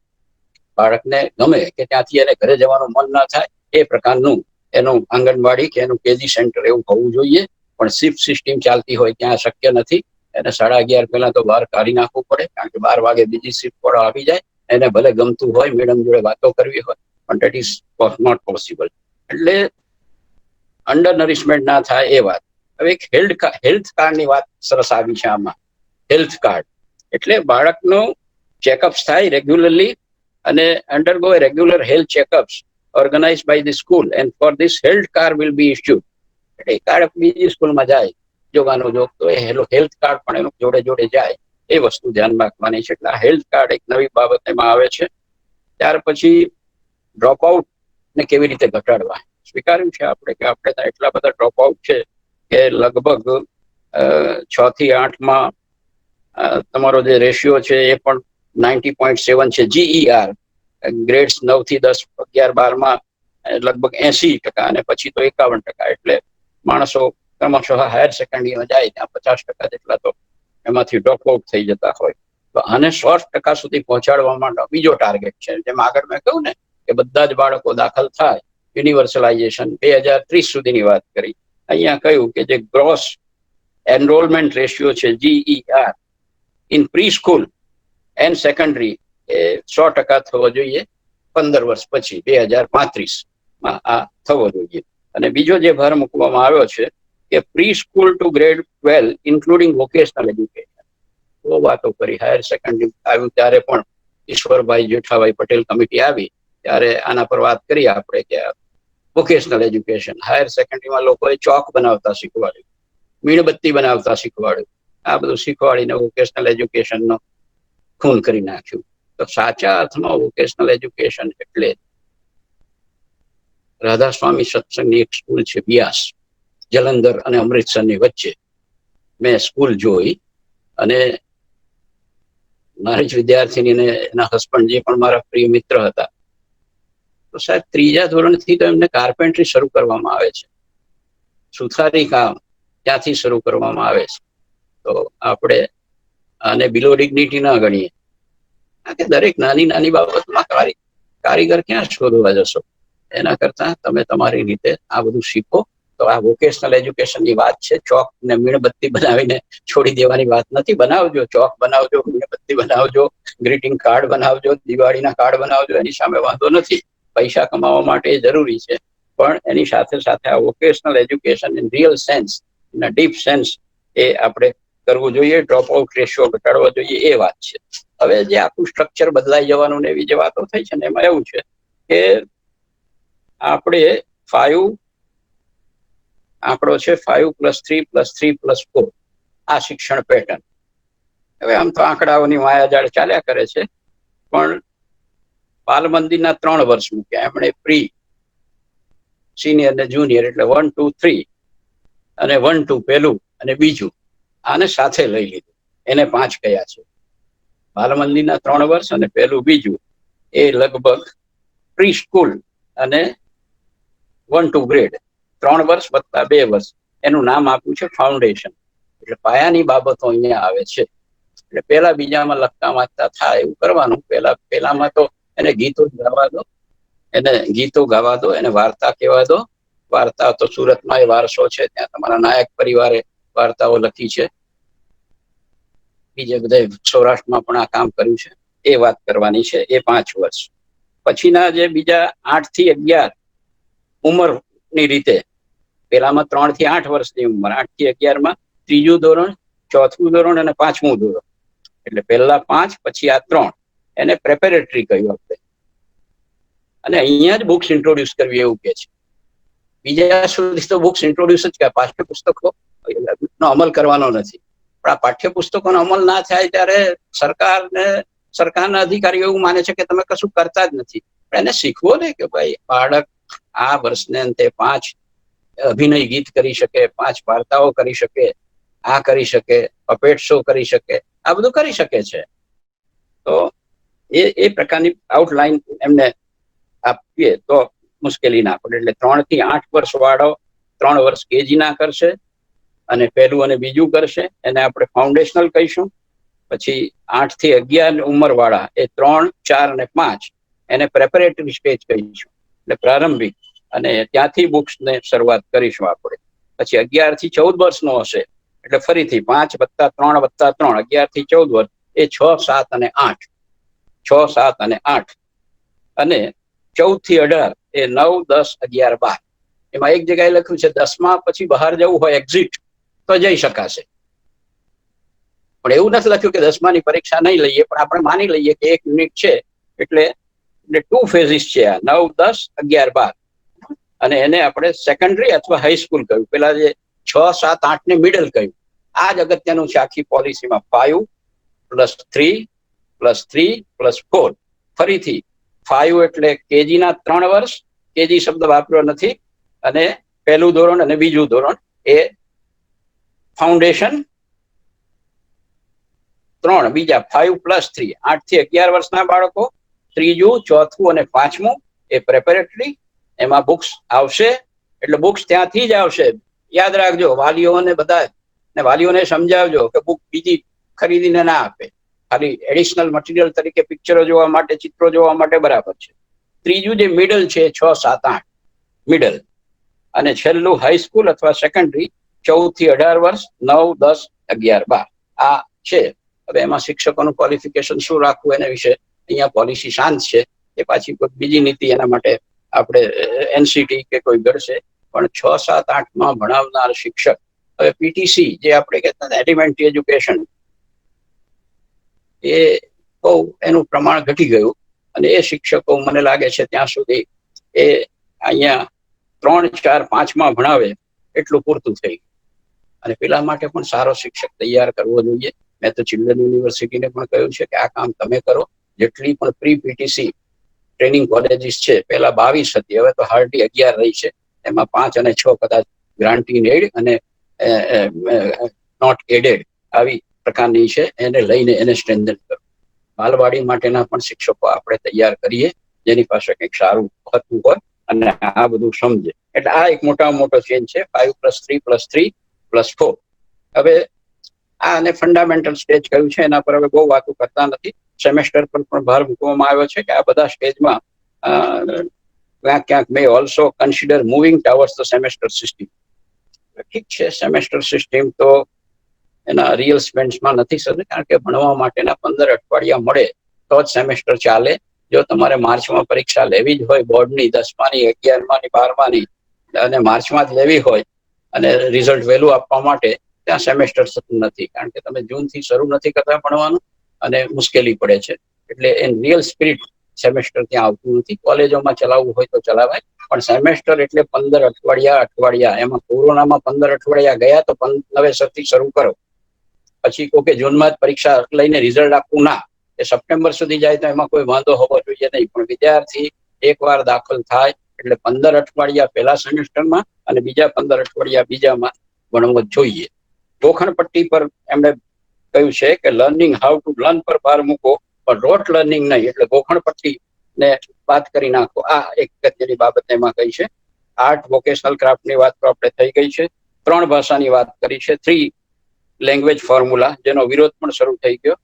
કે ત્યાંથી એને ઘરે જવાનું મન ના થાય એ પ્રકારનું એનું આંગણવાડી કે એનું કેજી સેન્ટર એવું હોવું જોઈએ. પણ શિફ્ટ સિસ્ટમ ચાલતી હોય ત્યાં શક્ય નથી. એને 11:30 પહેલા તો બહાર કાઢી નાખવું પડે, કારણ કે 12 વાગે બીજી શિફ્ટ વાળો આવી જાય. એને ભલે ગમતું હોય મેડમ જોડે વાતો કરવી હોય, પણ દેટ ઇઝ નોટ પોસિબલ. એટલે અંડર નરિશમેન્ટ ના થાય એ વાત. હવે એક હેલ્થ કાર્ડની વાત સરસ આવી છે આમાં. હેલ્થ કાર્ડ એટલે બાળકનું ચેકઅપ્સ થાય રેગ્યુલરલી અને undergo regular health checkups organise by the school and for this health card will be issued. એટલે કાર્ડ બીજી સ્કૂલમાં જાય જોવાનો જોગ તો એ હેલ્થ કાર્ડ પણ એનું જોડે જોડે જાય, એ વસ્તુ ધ્યાન રાખવાની છે. એટલે આ હેલ્થ કાર્ડ એક નવી બાબત એમાં આવે છે. ત્યાર પછી ડ્રોપ આઉટ ને કેવી રીતે ઘટાડવા, સ્વીકાર્યું છે આપણે કે આપણે ત્યાં એટલા બધા ડ્રોપ આઉટ છે કે લગભગ 6 થી 8માં તમારો જે રેશિયો છે એ પણ 90.7 છે. GER ગ્રેડ્સ 9 થી 10, 11, 12માં લગભગ 80% અને પછી તો 51%. એટલે માણસો ક્રમશઃ હાયર સેકન્ડરીમાં જાય ત્યાં 50% જેટલા તો એમાંથી ડ્રોપ આઉટ થઈ જતા હોય. તો આને 100% સુધી પહોંચાડવા માટે બીજો ટાર્ગેટ છે. જેમ આગળ મેં કહ્યું ને કે બધા જ બાળકો દાખલ થાય, યુનિવર્સલાઇઝેશન 2030 સુધીની વાત કરી. અહીંયા કહ્યું કે જે ગ્રોસ એનરોલમેન્ટ રેશિયો છે GER in preschool and secondary એ 100% થવો જોઈએ 15 વર્ષ પછી 2035માં આ થવો જોઈએ. અને બીજો જે ભાર મૂકવામાં આવ્યો છે કે pre school to grade 12 including vocational education. બહુ વાતો કરી. હાયર સેકન્ડરી આવ્યું ત્યારે પણ ઈશ્વરભાઈ જેઠાભાઈ પટેલ કમિટી આવી ત્યારે આના પર વાત કરી આપણે કે વોકેશનલ એજ્યુકેશન, હાયર સેકન્ડરીમાં લોકોએ ચોક બનાવતા શીખવાડ્યું, મીણબત્તી બનાવતા શીખવાડ્યું. આ બધું શીખવાડીને વોકેશનલ એજ્યુકેશનનો ખૂન કરી નાખ્યું. તો સાચા અર્થમાં વોકેશનલ એજ્યુકેશન એટલે રાધાસ્વામી સત્સંગની એક સ્કૂલ છે વ્યાસ, જલંધર અને અમૃતસરની વચ્ચે. મેં સ્કૂલ જોઈ અને મારી જ વિદ્યાર્થીનીને એના હસબન્ડ જે પણ મારા પ્રિય મિત્ર હતા, તો સાહેબ 3જા ધોરણથી તો એમને કાર્પેન્ટ્રી શરૂ કરવામાં આવે છે, સુથારી કામ ત્યાંથી શરૂ કરવામાં આવે છે. તો આપણે આને બિલો ડિગ્નિટી ના ગણીએ, કે દરેક નાની નાની બાબતમાં કારીગર ક્યાં શોધવા જશો? એના કરતા તમે તમારી રીતે આ બધું શીખો. તો આ વોકેશનલ એજ્યુકેશનની વાત છે. ચોક ને મીણબત્તી બનાવીને છોડી દેવાની વાત નથી. બનાવજો, ચોક બનાવજો, મીણબત્તી બનાવજો, ગ્રીટિંગ કાર્ડ બનાવજો, દિવાળીના કાર્ડ બનાવજો, એની સામે વાંધો નથી. પૈસા કમાવા માટે જરૂરી છે, પણ એની સાથે સાથે આ vocational education in real sense, in deep sense એ આપણે કરવું જોઈએ. ડ્રોપ આઉટ રેશિયો ઘટાડવો જોઈએ, એ વાત છે. હવે જે આખું સ્ટ્રક્ચર બદલાઈ જવાનું ને એવી જે વાતો થઈ છે ને, એમાં એવું છે કે આપણે 5 આંકડો છે, 5+3+3+4 આ શિક્ષણ પેટર્ન. હવે આમ તો આંકડાઓની માયાજાળ ચાલ્યા કરે છે, પણ બાલ મંદિરના 3 વર્ષ મૂક્યા એમણે. પ્રી, સિનિયર ને જુનિયર, એટલે 1, 2, 3 અને 1, 2 પહેલું અને બીજું, આને સાથે લઈ લીધું. એને 5 કયા છે. બાલ મંદિરના 3 વર્ષ અને પહેલું બીજું એ લગભગ પ્રી સ્કૂલ અને 1, 2 ગ્રેડ, 3 વર્ષ વત્તા 2 વર્ષ, એનું નામ આપ્યું છે ફાઉન્ડેશન. એટલે પાયાની બાબતો અહીંયા આવે છે. એટલે પેલા બીજામાં લખતા વાંચતા થાય એવું કરવાનું. પેલામાં તો એને ગીતો ગાવા દો, એને વાર્તા કહેવા દો. વાર્તા તો સુરતમાં એ વારસો છે, ત્યાં તમારા નાયક પરિવારે વાર્તાઓ લખી છે. બીજે બધા સૌરાષ્ટ્રમાં પણ આ કામ કર્યું છે. એ વાત કરવાની છે. એ 5 વર્ષ. પછીના જે બીજા 8 થી 11 ઉંમરની રીતે, પેલામાં 3 થી 8 વર્ષની ઉંમર, 8 થી 11માં 3જું ધોરણ, 4થું ધોરણ અને 5મું ધોરણ. એટલે પહેલા 5, પછી આ 3, એને પ્રેપેરેટરી કહ્યું આપણે. અને અહીંયા જ બુક્સ ઇન્ટ્રોડ્યુસ કરવી એવું કે છે. બીજા સુધી તો બુક્સ ઇન્ટ્રોડ્યુસ જ કે પાઠ્યપુસ્તકો નો અમલ કરવાનો નથી. પણ આ પાઠ્યપુસ્તકોનો અમલ ના થાય ત્યારે સરકારના અધિકારીઓ એવું માને છે કે તમે કશું કરતા જ નથી. પણ એને શીખવો ને કે ભાઈ બાળક આ વર્ષને અંતે 5 અભિનય ગીત કરી શકે, 5 વાર્તાઓ કરી શકે, આ કરી શકે, પપેટ શો કરી શકે, આ બધું કરી શકે છે. તો એ પ્રકારની આઉટલાઈન એમને આપીએ તો મુશ્કેલી ના પડે. એટલે 3 થી 8 વર્ષ વાળો 3 વર્ષ કેજી ના કરશે અને પહેલું અને બીજું કરશે, એને આપણે ફાઉન્ડેશનલ કહીશું. પછી 8 થી 11 ઉંમર વાળા એ 3, 4 અને 5 એને પ્રેપરેટરી સ્ટેજ કહીશું, એટલે પ્રારંભિક. અને ત્યાંથી બુક્સ ને શરૂઆત કરીશું આપણે. પછી 11 થી 14 વર્ષનો હશે એટલે ફરીથી 5 + 3 + 3, 11 થી 14 વર્ષ એ 6, 7 અને 8, 6, 7 અને 8. અને 14 થી 18 એ 9, 10, 11, 12. એમાં એક જગ્યાએ લખ્યું છે 10મા પછી બહાર જવું હોય એક્ઝિટ તો જઈ શકાશે, પણ એવું નથી લખ્યું કે 10માની પરીક્ષા નહીં લઈએ. પણ આપણે માની લઈએ કે 1 યુનિટ છે, એટલે 2 ફેઝિસ છે આ, 9, 10, 11, 12. અને એને આપણે સેકન્ડરી અથવા હાઈસ્કૂલ કહ્યું. પેલા જે 6, 7, 8 ને મિડલ કહ્યું. આ જ અગત્યનું છે આખી પોલિસીમાં. 5 + 3 + 3 + 4. ફરીથી 5 એટલે કેજીના 3 વર્ષ, કેજી શબ્દ વાપર્યો નથી, અને પહેલું ધોરણ અને બીજું ધોરણ એ ફાઉન્ડેશન. 3 બીજા 5 + 3, 8 થી 11 વર્ષના બાળકો. 3જું, 4થું અને 5મું એ પ્રેપરેટરી. એમાં બુક્સ આવશે, એટલે બુક્સ ત્યાંથી જ આવશે. યાદ રાખજો, વાલીઓને બધા ને વાલીઓને સમજાવજો કે બુક બીજી ખરીદીને ના આપે. ખાલી એડિશનલ મટીરિયલ તરીકે પિક્ચરો જોવા માટે, ચિત્રો જોવા માટે બરાબર છે. 3જું જે મિડલ છે 6, 7, 8 મિડલ. અને છેલ્લું હાઈસ્કૂલ અથવા સેકન્ડરી 14 થી 18 વર્ષ, 9, 10, 11, 12 આ છે. હવે એમાં શિક્ષકોનું ક્વોલિફિકેશન શું રાખવું એના વિશે અહીંયા પોલિસી શાંત છે. એ પાછી કોઈ બીજી નીતિ એના માટે આપણે એનસીટી કે કોઈ ઘડશે. પણ 6, 7, 8માં ભણાવનાર શિક્ષક, હવે પીટીસી જે આપણે કહેતા હતા એલિમેન્ટરી એજ્યુકેશન, એ બહુ એનું પ્રમાણ ઘટી ગયું. અને એ શિક્ષકો મને લાગે છે ત્યાં સુધી એ અહીંયા 3, 4, 5માં ભણાવે એટલું પૂરતું થઈ ગયું. અને પેલા માટે પણ સારો શિક્ષક તૈયાર કરવો જોઈએ. મેં તો ચિલ્ડ્રન યુનિવર્સિટીને પણ કહ્યું છે કે આ કામ તમે કરો. જેટલી પણ પ્રી પીટીસી ટ્રેનિંગ કોલેજીસ છે, પેલા 22 હતી, હવે તો હાર્ડલી 11 રહી છે. એમાં 5 અને 6 કદાચ ગ્રાન્ટીન એડ અને નોટ એડેડ આવી પ્રકારની છે. એને લઈને એને સ્ટ્રેન્થન કરો. બાલવાડી માટેના પણ શિક્ષકો આપણે તૈયાર કરીએ, જેની પાસે કંઈક સારું હોતું હોય અને આ બધું સમજે. એટલે આ એક મોટામાં મોટો ચેન્જ છે. 5 + 3 + 3 + 4. હવે આ અને ફંડામેન્ટલ સ્ટેજ કયું છે એના પર હવે બહુ વાતો કરતા નથી. સેમેસ્ટર પર પણ ભાર મૂકવામાં આવ્યો છે કે આ બધા સ્ટેજમાં ક્યાંક મે also consider moving towards the semester system. ઠીક છે, સેમેસ્ટર સિસ્ટમ તો એના રિયલ સ્પેન્ડ્સમાં નથી થતું, કારણ કે ભણવા માટેના 15 અઠવાડિયા મળે તો જ સેમેસ્ટર ચાલે. જો તમારે માર્ચમાં પરીક્ષા લેવી જ હોય બોર્ડની 10માની 11માની 12માની અને માર્ચમાં જ લેવી હોય અને રિઝલ્ટ વહેલું આપવા માટે ત્યાં સેમેસ્ટર થતું નથી, કારણ કે તમે જૂનથી શરૂ નથી કરતા ભણવાનું અને મુશ્કેલી પડે છે. એટલે એ રિયલ સ્પિરિટ સેમેસ્ટર ત્યાં આવતું નથી. કોલેજોમાં ચલાવવું હોય તો ચલાવાય, પણ સેમેસ્ટર એટલે 15 અઠવાડિયા. એમાં કોરોનામાં 15 અઠવાડિયા ગયા તો નવેસરથી શરૂ કરો. પછી કહો કે જૂનમાં જ પરીક્ષા લઈને રિઝલ્ટ આપવું, ના, એ સપ્ટેમ્બર સુધી જાય તો એમાં કોઈ વાંધો હોવો જોઈએ નહીં. પણ વિદ્યાર્થી એકવાર દાખલ થાય એટલે 15 અઠવાડિયા પહેલા સેમેસ્ટરમાં અને બીજા 15 અઠવાડિયા બીજામાં ભણવું જોઈએ. ગોખણપટ્ટી પર એમણે કહ્યું છે કે લર્નિંગ હાઉ ટુ લર્ન પર ભાર મૂકો, પણ રોટ લર્નિંગ નહીં. એટલે ગોખણપટ્ટી ને વાત કરી નાખો. આ એક અગત્યની બાબત એમાં કહી છે. આર્ટ વોકેશનલ ક્રાફ્ટની વાત તો આપણે થઈ ગઈ છે. 3 ભાષાની વાત કરી છે, 3 લેંગ્વેજ ફોર્મ્યુલા, જેનો વિરોધ પણ શરૂ થઈ ગયો.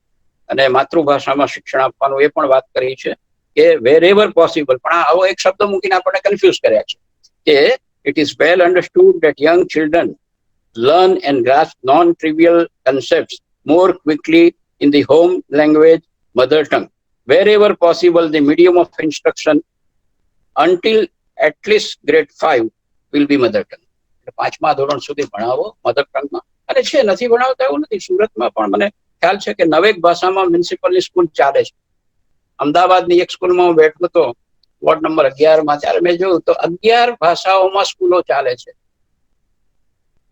અને માતૃભાષામાં શિક્ષણ આપવાનું એ પણ વાત કરી છે કે વેરેવર પોસિબલ. પણ આવો એક શબ્દ મૂકીને આપણને કન્ફ્યુઝ કર્યા છે કે it is well understood that young children learn and grasp non-trivial concepts more quickly in the home language, mother tongue. Wherever possible, the medium of instruction until at least grade 5 will be mother tongue. 5મા ધોરણ સુધી ભણાવો mother ટંગમાં. અને છે, નથી ભણાવતા એવું નથી. સુરતમાં પણ મને ખ્યાલ છે કે 9 ભાષામાં મ્યુનિસિપલની સ્કૂલ ચાલે છે. અમદાવાદની એક સ્કૂલમાં હું બેઠો હતો, વોર્ડ નંબર 11માં, ત્યારે મેં જોયું તો 11 ભાષાઓમાં સ્કૂલો ચાલે છે.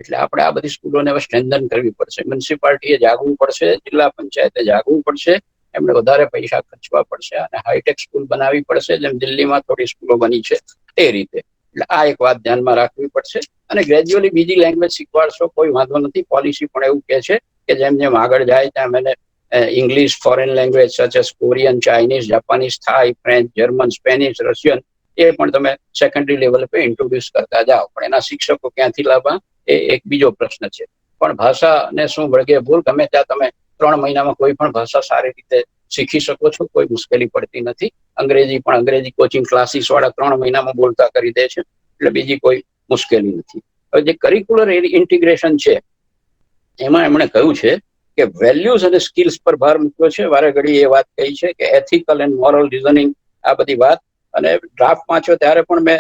એટલે આપણે આ બધી સ્કૂલોને હવે સ્ટ્રેન્થન કરવી પડશે. મ્યુનિસિપાલિટીએ જાગવું પડશે, જિલ્લા પંચાયતે જાગવું પડશે, એમને વધારે પૈસા ખર્ચવા પડશે અને હાઈટેક સ્કૂલ બનાવવી પડશે, જેમ દિલ્હીમાં થોડી સ્કૂલો બની છે એ રીતે. એટલે આ એક વાત ધ્યાનમાં રાખવી પડશે. અને ગ્રેજ્યુઅલી બીજી લેંગ્વેજ શીખવાડશો, કોઈ વાંધો નથી. પોલિસી પણ એવું કહે છે કે જેમ જેમ આગળ જાય તેમ એને English, foreign language such as Korean, Chinese, Japanese, થાઈ, ફ્રેન્ચ, જર્મન, સ્પેનિશ, રશિયન, એ પણ તમે સેકન્ડરી લેવલ પર ઇન્ટ્રોડ્યુસ કરતા જાઓ. પણ એના શિક્ષકો ક્યાંથી લાવવા એ એક બીજો પ્રશ્ન છે. પણ ભાષાને શું વળગે ભૂલ, ગમે ત્યાં તમે 3 મહિનામાં કોઈ પણ ભાષા સારી રીતે શીખી શકો છો, કોઈ મુશ્કેલી પડતી નથી. અંગ્રેજી પણ અંગ્રેજી કોચિંગ ક્લાસીસ વાળા 3 મહિનામાં બોલતા કરી દે છે, એટલે બીજી કોઈ મુશ્કેલી નથી. હવે જે કરિક્યુલર ઇન્ટિગ્રેશન છે એમાં એમણે કહ્યું છે કે વેલ્યુઝ અને સ્કિલ્સ પર ભાર મૂક્યો છે. વારે ઘડી એ વાત કહી છે કે એથિકલ એન્ડ મોરલ રિઝનિંગ, આ બધી વાત. અને ડ્રાફ્ટ વાંચ્યો ત્યારે પણ મેં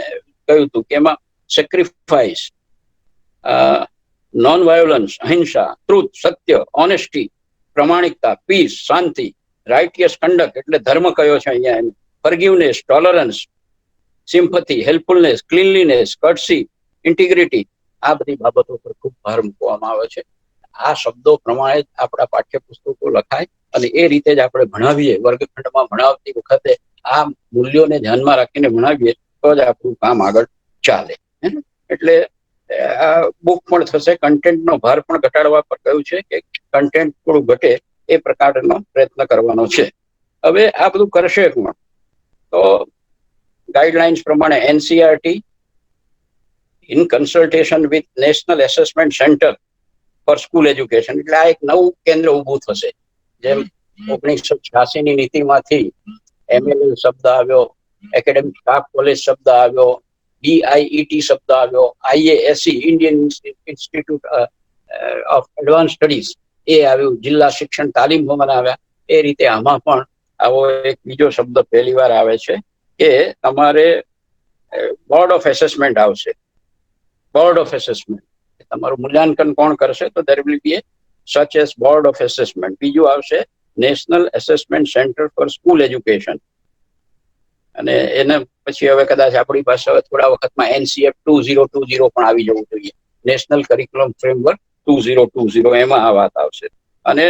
કહ્યું હતું કે એમાં સેક્રિફાઈસ, નોન વાયોલન્સ, અહિંસા, ટ્રુથ, સત્ય, ઓનેસ્ટી, પ્રમાણિકતા, પીસ, શાંતિ, રાઇટિયસ કન્ડક્ટ એટલે ધર્મ કયો છે અહીંયા, forgiveness, tolerance, sympathy, helpfulness, cleanliness, courtesy, integrity, આ બધી બાબતો પર ખૂબ ભાર મૂકવામાં આવે છે. આ શબ્દો પ્રમાણે જ આપણા પાઠ્યપુસ્તકો લખાય અને એ રીતે જ આપણે ભણાવીએ. વર્ગખંડમાં ભણાવતી વખતે આ મૂલ્યોને ધ્યાનમાં રાખીને ભણાવીએ તો જ આપણું કામ આગળ ચાલે. એટલે બુક પણ થશે. કન્ટેન્ટનો ભાર પણ ઘટાડવા પર કહ્યું છે કે કન્ટેન્ટ થોડું ઘટે એ પ્રકારનો પ્રયત્ન કરવાનો છે. હવે આ બધું કરશે પણ તો ગાઈડલાઇન્સ પ્રમાણે NCERT in consultation with national assessment centre for school education, એટલે આ એક નવું કેન્દ્ર ઊભું થશે. જેમ 1986ની નીતિમાંથી એમએલએલ શબ્દ આવ્યો, એકેડેમિક સ્ટાફ કોલેજ શબ્દ આવ્યો, ડીઆઈઈટી શબ્દ આવ્યો, IASC Indian institute of advance studies એ આવ્યું, જિલ્લા શિક્ષણ તાલીમ ભવન આવ્યા. એ રીતે આમાં પણ આવો એક બીજો શબ્દ પહેલી વાર આવે છે કે તમારે બોર્ડ ઓફ એસેસમેન્ટ આવશે. બોર્ડ ઓફ એસેસમેન્ટ, તમારું મૂલ્યાંકન કોણ કરશે? તો there will be a such as board of assessment. બીજું આવશે national assessment centre for school education. અને એના પછી હવે કદાચ આપણી પાસે થોડા વખતમાં એનસીએફ 2020 પણ આવી જવું જોઈએ, નેશનલ કરિક્યુલમ ફ્રેમવર્ક 2020, એમાં આ વાત આવશે. અને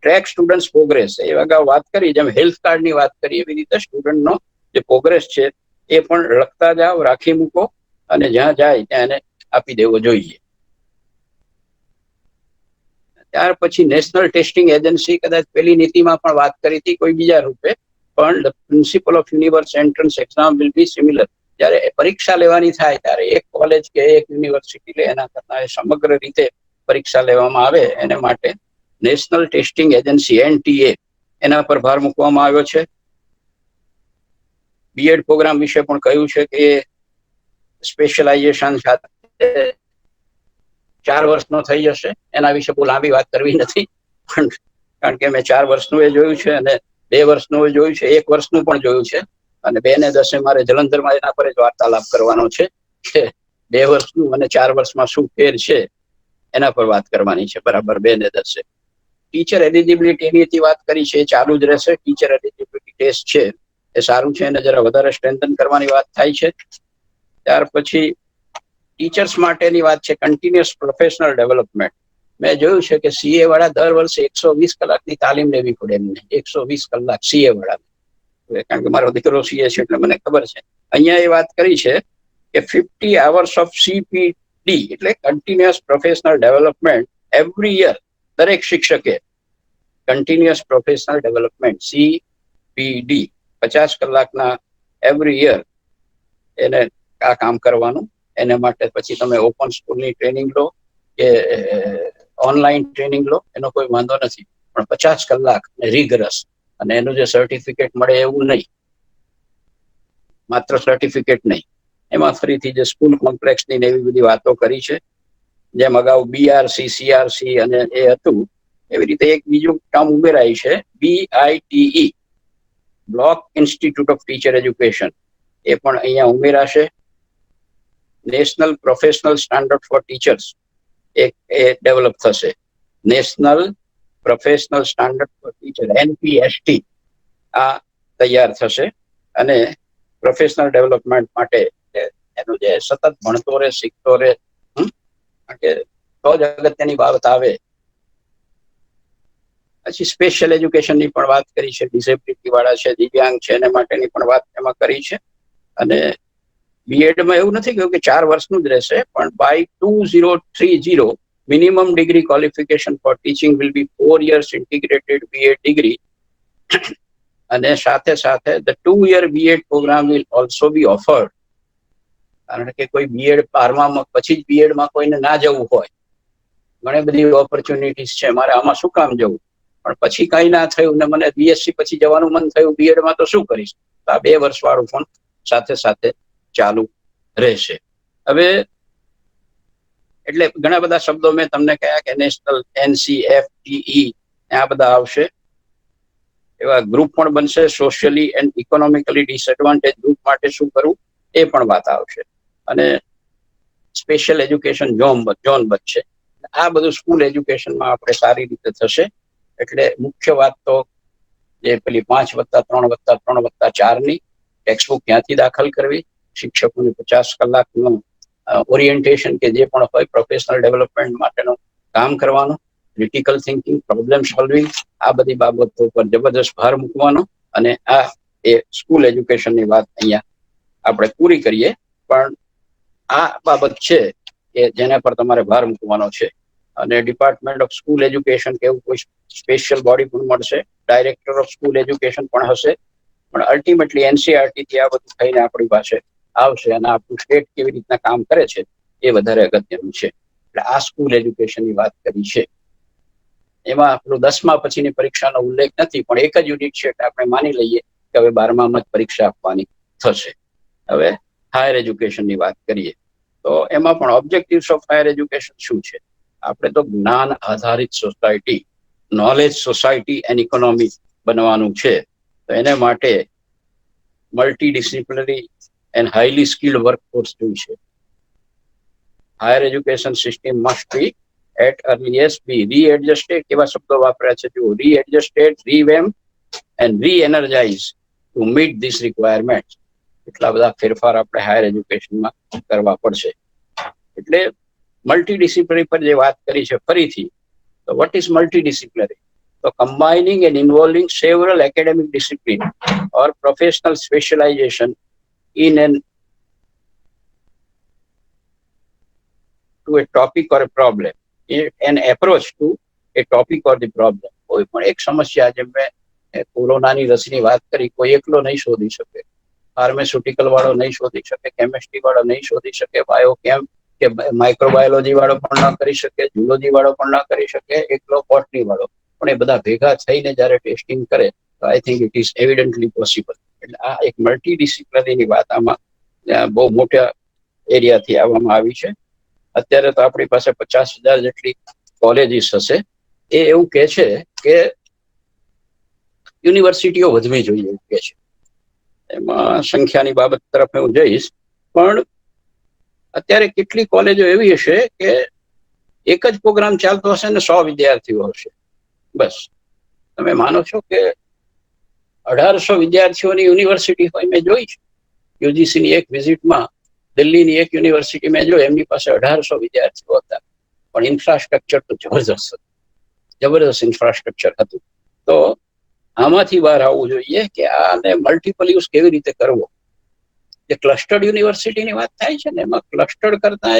ટ્રેક સ્ટુડન્ટ્સ પ્રોગ્રેસ, એ અગાઉ વાત કરી, જેમ હેલ્થ કાર્ડની વાત કરી એવી રીતે સ્ટુડન્ટનો જે પ્રોગ્રેસ છે એ પણ લખતા જાઓ, રાખી મૂકો અને જ્યાં જાય ત્યાં એને આપી દેવો જોઈએ. ત્યાર પછી નેશનલ ટેસ્ટિંગ એજન્સી, કદાચ પેલી નીતિમાં પણ વાત કરી હતી કોઈ બીજા રૂપે, પણ the principal of universe entrance exam will be similar. જ્યારે પરીક્ષા લેવાની થાય ત્યારે એક કોલેજ કે એક યુનિવર્સિટી લે એના કરતા સમગ્ર રીતે પરીક્ષા લેવામાં આવે, એને માટે નેશનલ ટેસ્ટિંગ એજન્સી એનટીએ એના પર ભાર મૂકવામાં આવ્યો છે. બીએડ પ્રોગ્રામ વિશે પણ કહ્યું છે કે સ્પેશિયલાઇઝેશન સાથે 4 વર્ષનો થઈ જશે. એના વિશે બહુ લાંબી વાત કરવી નથી, પણ કારણ કે મેં 4 વર્ષનું એ જોયું છે અને 2 વર્ષનું જોયું છે, 1 વર્ષનું પણ જોયું છે, અને 2 ને 10 મારે જલંધરમાં એના પર જ વાર્તાલાપ કરવાનો છે કે 2 વર્ષનું અને 4 વર્ષમાં શું ફેર છે એના પર વાત કરવાની છે. બરાબર, 2 ને 10. ટીચર એલિજિબિલિટીની વાત કરી છે, એ ચાલુ જ રહેશે. ટીચર એલિજિબિલિટી ટેસ્ટ છે એ સારું છે, એને જરા વધારે સ્ટ્રેન્થન કરવાની વાત થાય છે. ત્યાર પછી ટીચર્સ માટેની વાત છે કન્ટિન્યુઅસ પ્રોફેશનલ ડેવલપમેન્ટ. મેં જોયું છે કે સીએ વાળા દર વર્ષે 120 કલાકની તાલીમ લેવી પડે એમને. 120 કલાક સીએ વાળા, કારણ કે મારો દીકરો સીએ છે એટલે મને ખબર છે. અહીંયા એ વાત કરી છે કે 50 hours ઓફ સીપીડી એટલે continuous professional development every year. દરેક શિક્ષકે કન્ટિન્યુઅસ પ્રોફેશનલ ડેવલપમેન્ટ સીપીડી 50 કલાકના એવરી યર એને આ કામ કરવાનું. એને માટે પછી તમે ઓપન સ્કૂલની ટ્રેનિંગ લો કે ઓનલાઈન ટ્રેનિંગ લો, એનો કોઈ વાંધો નથી, પણ 50 કલાક રીગરસ. અને એનું જે સર્ટિફિકેટ મળે એવું નહીં, માત્ર સર્ટિફિકેટ નહીં, એમાં ફરીથી જે સ્કૂલ કોમ્પ્લેક્સની ને એવી બધી વાતો કરી છે. જેમ અગાઉ બીઆરસી, સીઆરસી અને એ હતું, એવી રીતે એક બીજું કામ ઉમેરાય છે, BITE, block institute of teacher education. એ પણ અહીંયા ઉમેરાશે. National professional standard for teachers એ ડેવલપ થશે. National professional standard for teacher NPST આ તૈયાર થશે. અને પ્રોફેશનલ ડેવલપમેન્ટ માટે એનું જે સતત ભણતો રહે, શીખતો રહે, તો જ અગત્યની બાબત આવે. પછી સ્પેશિયલ એજ્યુકેશનની પણ વાત કરી છે. ડિસેબિલિટી વાળા છે, દિવ્યાંગ છે, એને માટેની પણ વાત એમાં કરી છે. અને બીએડમાં એવું નથી કહ્યું કે 4 વર્ષનું જ રહેશે, પણ by 2030 minimum degree qualification for teaching will be 4 years integrated BEd degree. અને સાથે સાથે the 2-year BEd programme will also be offered. કારણ કે કોઈ બીએડ 12માં પછી જ બીએડમાં કોઈને ના જવું હોય, ઘણી બધી ઓપોર્ચ્યુનિટીઝ છે, મારે આમાં શું કામ જવું, પણ પછી કઈ ના થયું ને મને બીએસસી પછી જવાનું મન થયું બીએડમાં, તો શું કરીશ? તો આ 2 વર્ષ વાળું પણ સાથે સાથે ચાલુ રહેશે. હવે એટલે ઘણા બધા શબ્દો મેં તમને કહ્યા કે નેશનલ, NCFTE આ બધા આવશે. એવા ગ્રુપ પણ બનશે. Socially and economically disadvantage group માટે શું કરવું એ પણ વાત આવશે. અને સ્પેશિયલ એજ્યુકેશન ઝોન બનશે. આ બધું સ્કૂલ એજ્યુકેશનમાં આપણે સારી રીતે થશે. એટલે મુખ્ય વાત તો જે પેલી 5+3+3+4ની ટેક્સ્ટબુક ક્યાંથી દાખલ કરવી, શિક્ષકોની 50 કલાકનું ઓરિએન્ટેશન કે જે પણ હોય પ્રોફેશનલ ડેવલપમેન્ટ માટેનું કામ કરવાનું, ક્રિટિકલ થિંકિંગ, પ્રોબ્લેમ સોલ્વિંગ, આ બધી બાબતો પર જબરદસ્ત ભાર મૂકવાનો. અને આ એ સ્કૂલ એજ્યુકેશનની વાત અહીંયા આપણે પૂરી કરીએ. પણ આ બાબત છે કે જેના પર તમારે ભાર મૂકવાનો છે. અને ડિપાર્ટમેન્ટ ઓફ સ્કૂલ એજ્યુકેશન કે એવું કોઈ સ્પેશિયલ બોડી પણ મળશે. ડાયરેક્ટર ઓફ સ્કૂલ એજ્યુકેશન પણ હશે. પણ અલ્ટિમેટલી NCERT થી આ બધું થઈને આપણી પાસે આવશે. અને આપણું સ્ટેટ કેવી રીતના કામ કરે છે એ વધારે અગત્યનું છે. એટલે આ સ્કૂલ એજ્યુકેશનની વાત કરી છે. એમાં આપણું 10મા પછીની પરીક્ષાનો ઉલ્લેખ નથી, પણ એક જ યુનિટ છે એટલે આપણે માની લઈએ કે હવે 12માં જ પરીક્ષા આપવાની થશે. હવે હાયર એજ્યુકેશનની વાત કરીએ તો એમાં પણ ઓબ્જેક્ટિવ્સ ઓફ હાયર એજ્યુકેશન શું છે? આપણે તો જ્ઞાન આધારિત society, knowledge society and economy બનવાનું છે. તો એને માટે multidisciplinary and highly skilled workforce જોઈશે. Higher education system must be at earliest be readjusted. કેવા શબ્દો વાપર્યા છે? જો readjusted, revamp and re-energize to meet this requirement. એટલા બધા ફેરફાર આપણે હાયર એજ્યુકેશનમાં કરવા પડશે. એટલે મલ્ટીડિસિપ્લિનરી પર જે વાત કરી છે ફરીથી, તો વોટ ઇઝ મલ્ટીડિસિપ્લિનરી? તો combining and involving several academic discipline or professional specialisation in to a topic or a problem, an approach to a topic or the problem. કોઈ પણ એક સમસ્યા, જેમ મેં કોરોનાની રસીની વાત કરી, કોઈ એકલો નહીં શોધી શકે. ફાર્માસ્યુટિકલ વાળો નહીં શોધી શકે, કેમિસ્ટ્રી વાળો નહીં શોધી શકે, બાયોકેમ કે માઇક્રોબાયોલોજી વાળો પણ ન કરી શકે, ઝૂલોજી વાળો પણ ન કરી શકે, એકલો બોટની વાળો. પણ એ બધા ભેગા થઈને જ્યારે ટેસ્ટિંગ કરે તો I think it is evidently possible. એટલે આ એક મલ્ટીડિસિપ્લિનરીની વાત આમાં બહુ મોટા એરિયાથી આવવામાં આવી છે. અત્યારે તો આપણી પાસે 50,000 જેટલી કોલેજીસ હશે. એ એવું કહે છે કે યુનિવર્સિટીઓ વધવી જોઈએ એવું કે છે. એમાં સંખ્યાની બાબત તરફ હું જઈશ, પણ અત્યારે કેટલી કોલેજો એવી હશે કે એક જ પ્રોગ્રામ ચાલતો હશે ને 100 વિદ્યાર્થીઓ હશે. બસ તમે માનો છો કે 1800 વિદ્યાર્થીઓની યુનિવર્સિટી હોય? મેં જોઈ છે યુજીસીની એક વિઝિટમાં દિલ્હીની એક યુનિવર્સિટી મેં જોઈ, એમની પાસે 1800 વિદ્યાર્થીઓ હતા, પણ ઇન્ફ્રાસ્ટ્રક્ચર તો જબરદસ્ત ઇન્ફ્રાસ્ટ્રક્ચર હતું. તો આમાંથી બહાર આવવું જોઈએ કે આને મલ્ટિપલ યુઝ કેવી રીતે કરવો. જે ક્લસ્ટર્ડ યુનિવર્સિટીની વાત થાય છે ને, એમાં ક્લસ્ટર્ડ કરતા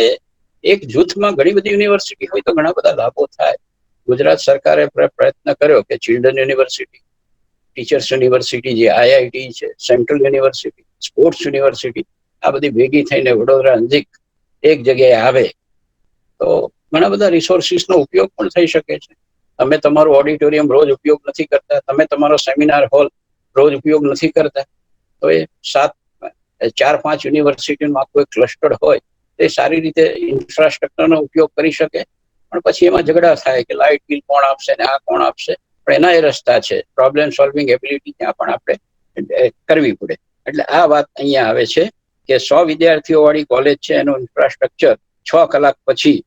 એક જૂથમાં ઘણી બધી યુનિવર્સિટી હોય તો ઘણા બધા લાભો થાય. ગુજરાત સરકારે પ્રયત્ન કર્યો કે ચિલ્ડ્રન યુનિવર્સિટી, ટીચર્સ યુનિવર્સિટી, જે આઈઆઈટી છે, સેન્ટ્રલ યુનિવર્સિટી, સ્પોર્ટ્સ યુનિવર્સિટી, આ બધી ભેગી થઈને વડોદરા નજીક એક જગ્યાએ આવે તો ઘણા બધા રિસોર્સિસનો ઉપયોગ પણ થઈ શકે છે. તમે તમારું ઓડિટોરિયમ રોજ ઉપયોગ નથી કરતા, તમે તમારો સેમિનાર હોલ રોજ ઉપયોગ નથી કરતા, તો એ 4-5 યુનિવર્સિટીનું આખું એક ક્લસ્ટર હોય તે સારી રીતે ઇન્ફ્રાસ્ટ્રક્ચરનો ઉપયોગ કરી શકે. પણ પછી એમાં ઝઘડા થાય કે લાઇટ બિલ કોણ આપશે ને આ કોણ આપશે, પણ એના એ રસ્તા છે. પ્રોબ્લેમ સોલ્વિંગ એબિલિટી ત્યાં પણ આપણે કરવી પડે. એટલે આ વાત અહીંયા આવે છે કે 100 વિદ્યાર્થીઓ વાળી કોલેજ છે, એનું ઇન્ફ્રાસ્ટ્રક્ચર 6 કલાક પછી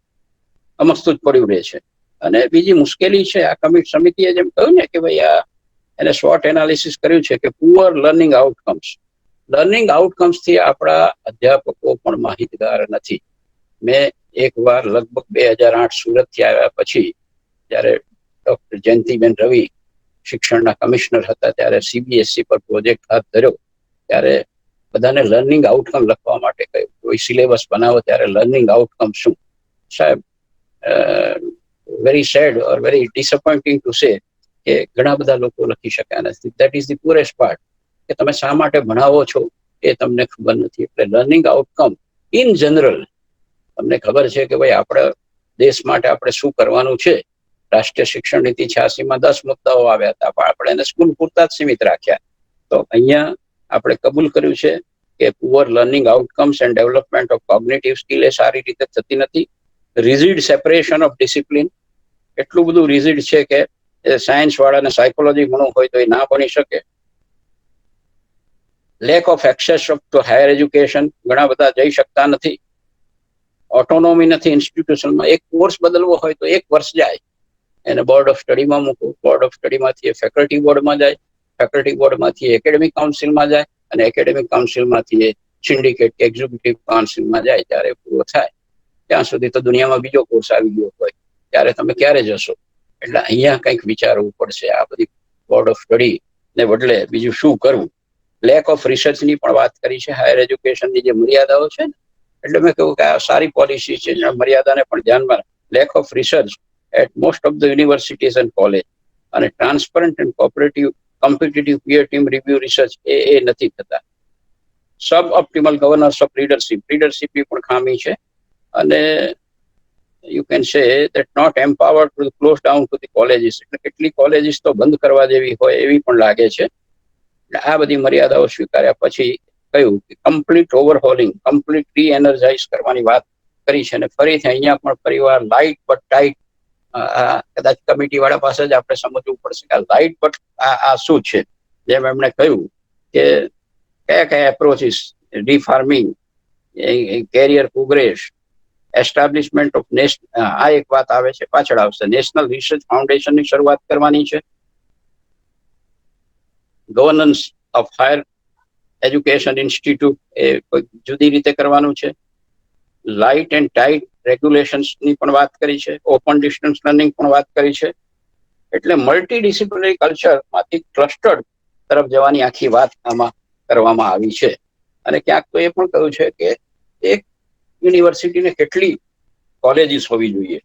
અમસ્તું જ પડ્યું રહે છે. અને બીજી મુશ્કેલી છે, આ સમિતિએ જેમ કહ્યું ને કે ભાઈ આ એને SWOT એનાલિસિસ કર્યું છે કે poor learning outcomes. Learning outcomes થી આપણા અધ્યાપકો પણ માહિતગાર નથી. મેં એકવાર લગભગ 2008 સુરત થી આવ્યા પછી, જ્યારે ડોક્ટર જયંતિબેન રવિ શિક્ષણના કમિશનર હતા, ત્યારે સીબીએસઈ પર પ્રોજેક્ટ હાથ ધર્યો. ત્યારે બધાને લર્નિંગ આઉટકમ લખવા માટે કહ્યું, કોઈ સિલેબસ બનાવો ત્યારે લર્નિંગ આઉટકમ શું. સાહેબ, very sad or very disappointing to say કે ઘણા બધા લોકો લખી શક્યા નથી. That is the purest part, કે તમે શા માટે ભણાવો છો એ તમને ખબર નથી. એટલે લર્નિંગ આઉટકમ ઇન જનરલ તમને ખબર છે કે ભાઈ આપણા દેશ માટે આપણે શું કરવાનું છે. રાષ્ટ્રીય શિક્ષણ નીતિ 86માં 10 મુદ્દાઓ આવ્યા હતા, પણ આપણે એને સ્કૂલ પૂરતા જ સીમિત રાખ્યા. તો અહીંયા આપણે કબૂલ કર્યું છે કે poor learning outcomes and development of cognitive skill એ સારી રીતે થતી નથી. રિજિડ સેપરેશન ઓફ ડિસિપ્લિન, એટલું બધું રિજિડ છે કે સાયન્સ વાળાને સાયકોલોજી ભણવું હોય તો એ ના ભણી શકે. Lack of access of to higher education, ઘણા બધા જઈ શકતા નથી. ઓટોનોમી નથી ઇન્સ્ટિટ્યુશનમાં. એક કોર્સ બદલવો હોય તો 1 વર્ષ જાય, એને બોર્ડ ઓફ સ્ટડીમાં મૂકવું, બોર્ડ ઓફ સ્ટડીમાંથી એ ફેકલ્ટી બોર્ડમાં જાય, ફેકલ્ટી બોર્ડમાંથી એકેડેમિક કાઉન્સિલમાં જાય, અને એકેડેમિક કાઉન્સિલમાંથી એ સિન્ડિકેટ કે એક્ઝિક્યુટિવ કાઉન્સિલમાં જાય. ત્યારે પૂરો થાય ત્યાં સુધી તો દુનિયામાં બીજો કોર્સ આવી ગયો હોય, ત્યારે તમે ક્યારે જશો. એટલે અહીંયા કંઈક વિચારવું પડશે. આ બધી બોર્ડ ઓફ સ્ટડી ને બદલે બીજું શું કરવું. લેક ઓફ રિસર્ચની પણ વાત કરી છે. હાયર એજ્યુકેશનની જે મર્યાદાઓ છે ને, એટલે મેં કહ્યું કે આ સારી પોલિસી છે, મર્યાદાને પણ ધ્યાનમાં. Lack of research at most of the universities and college, અને transparent and competitive peer team review research એ નથી થતા. સબ ઓપ્ટિમલ ગવર્નન્સ ઓફ લીડરશીપની પણ ખામી છે. અને you can say that not empowered to close down to the colleges, એટલે કેટલી કોલેજીસ તો બંધ કરવા જેવી હોય એવી પણ લાગે છે. આ બધી મર્યાદાઓ સ્વીકાર્યા પછી કહ્યું કે કમ્પ્લીટ ઓવરહોલિંગ, કમ્પ્લીટ રી એનર્જાઇઝ કરવાની વાત કરી છે. અને ફરીથી અહીંયા પણ પરિવાર લાઇટ બટ ટાઈટ, કદાચ કમિટી વાળા પાસે જ આપણે સમજવું પડશે કે લાઇટ બટ આ શું છે. જેમ એમણે કહ્યું કે કયા approaches, deforming, career progress, establishment of આ એક વાત આવે છે, પાછળ આવશે. નેશનલ રિસર્ચ ફાઉન્ડેશનની શરૂઆત કરવાની છે. Governance of higher education institute એ કોઈ જુદી રીતે કરવાનું છે. લાઇટ એન્ડ ટાઇટ રેગ્યુલેશન્સની પણ વાત કરી છે. ઓપન ડિસ્ટન્સ લર્નિંગ પણ વાત કરી છે. એટલે મલ્ટી ડિસિપ્લિનરી કલ્ચરમાંથી ક્લસ્ટર્ડ તરફ જવાની આખી વાત આમાં કરવામાં આવી છે. અને ક્યાંક તો એ પણ કહ્યું છે કે એક યુનિવર્સિટીને કેટલી કોલેજીસ હોવી જોઈએ.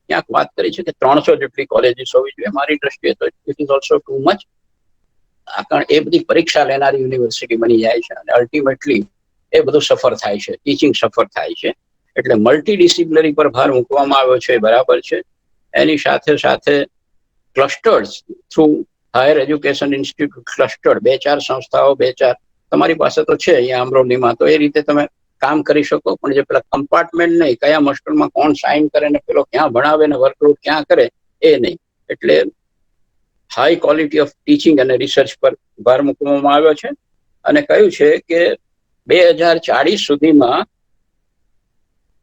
ક્યાંક વાત કરી છે કે 300 જેટલી કોલેજીસ હોવી જોઈએ. મારી દ્રષ્ટિએ તો it is also too much. કારણ એ બધી પરીક્ષા લેનારી યુનિવર્સિટી બની જાય છે અને અલ્ટિમેટલી એ બધું સફર થાય છે, ટીચિંગ સફર થાય છે. એટલે મલ્ટી ડિસિપ્લિનરી પર ભાર મૂકવામાં આવ્યો છે, બરાબર છે. એની સાથે સાથે clusters through higher education institute clustered 2-4 સંસ્થાઓ, 2-4 તમારી પાસે તો છે અહીંયા અમરોલીમાં, તો એ રીતે તમે કામ કરી શકો, પણ જે પેલા કમ્પાર્ટમેન્ટ નહીં, કયા માસ્ટરમાં કોણ સાઇન કરે ને પેલો ક્યાં ભણાવે ને વર્કલોડ ક્યાં કરે એ નહીં. એટલે હાઈ ક્વોલિટી ઓફ ટીચિંગ અને રિસર્ચ પર ભાર મૂકવામાં આવ્યો છે અને કહ્યું છે કે 2040 સુધીમાં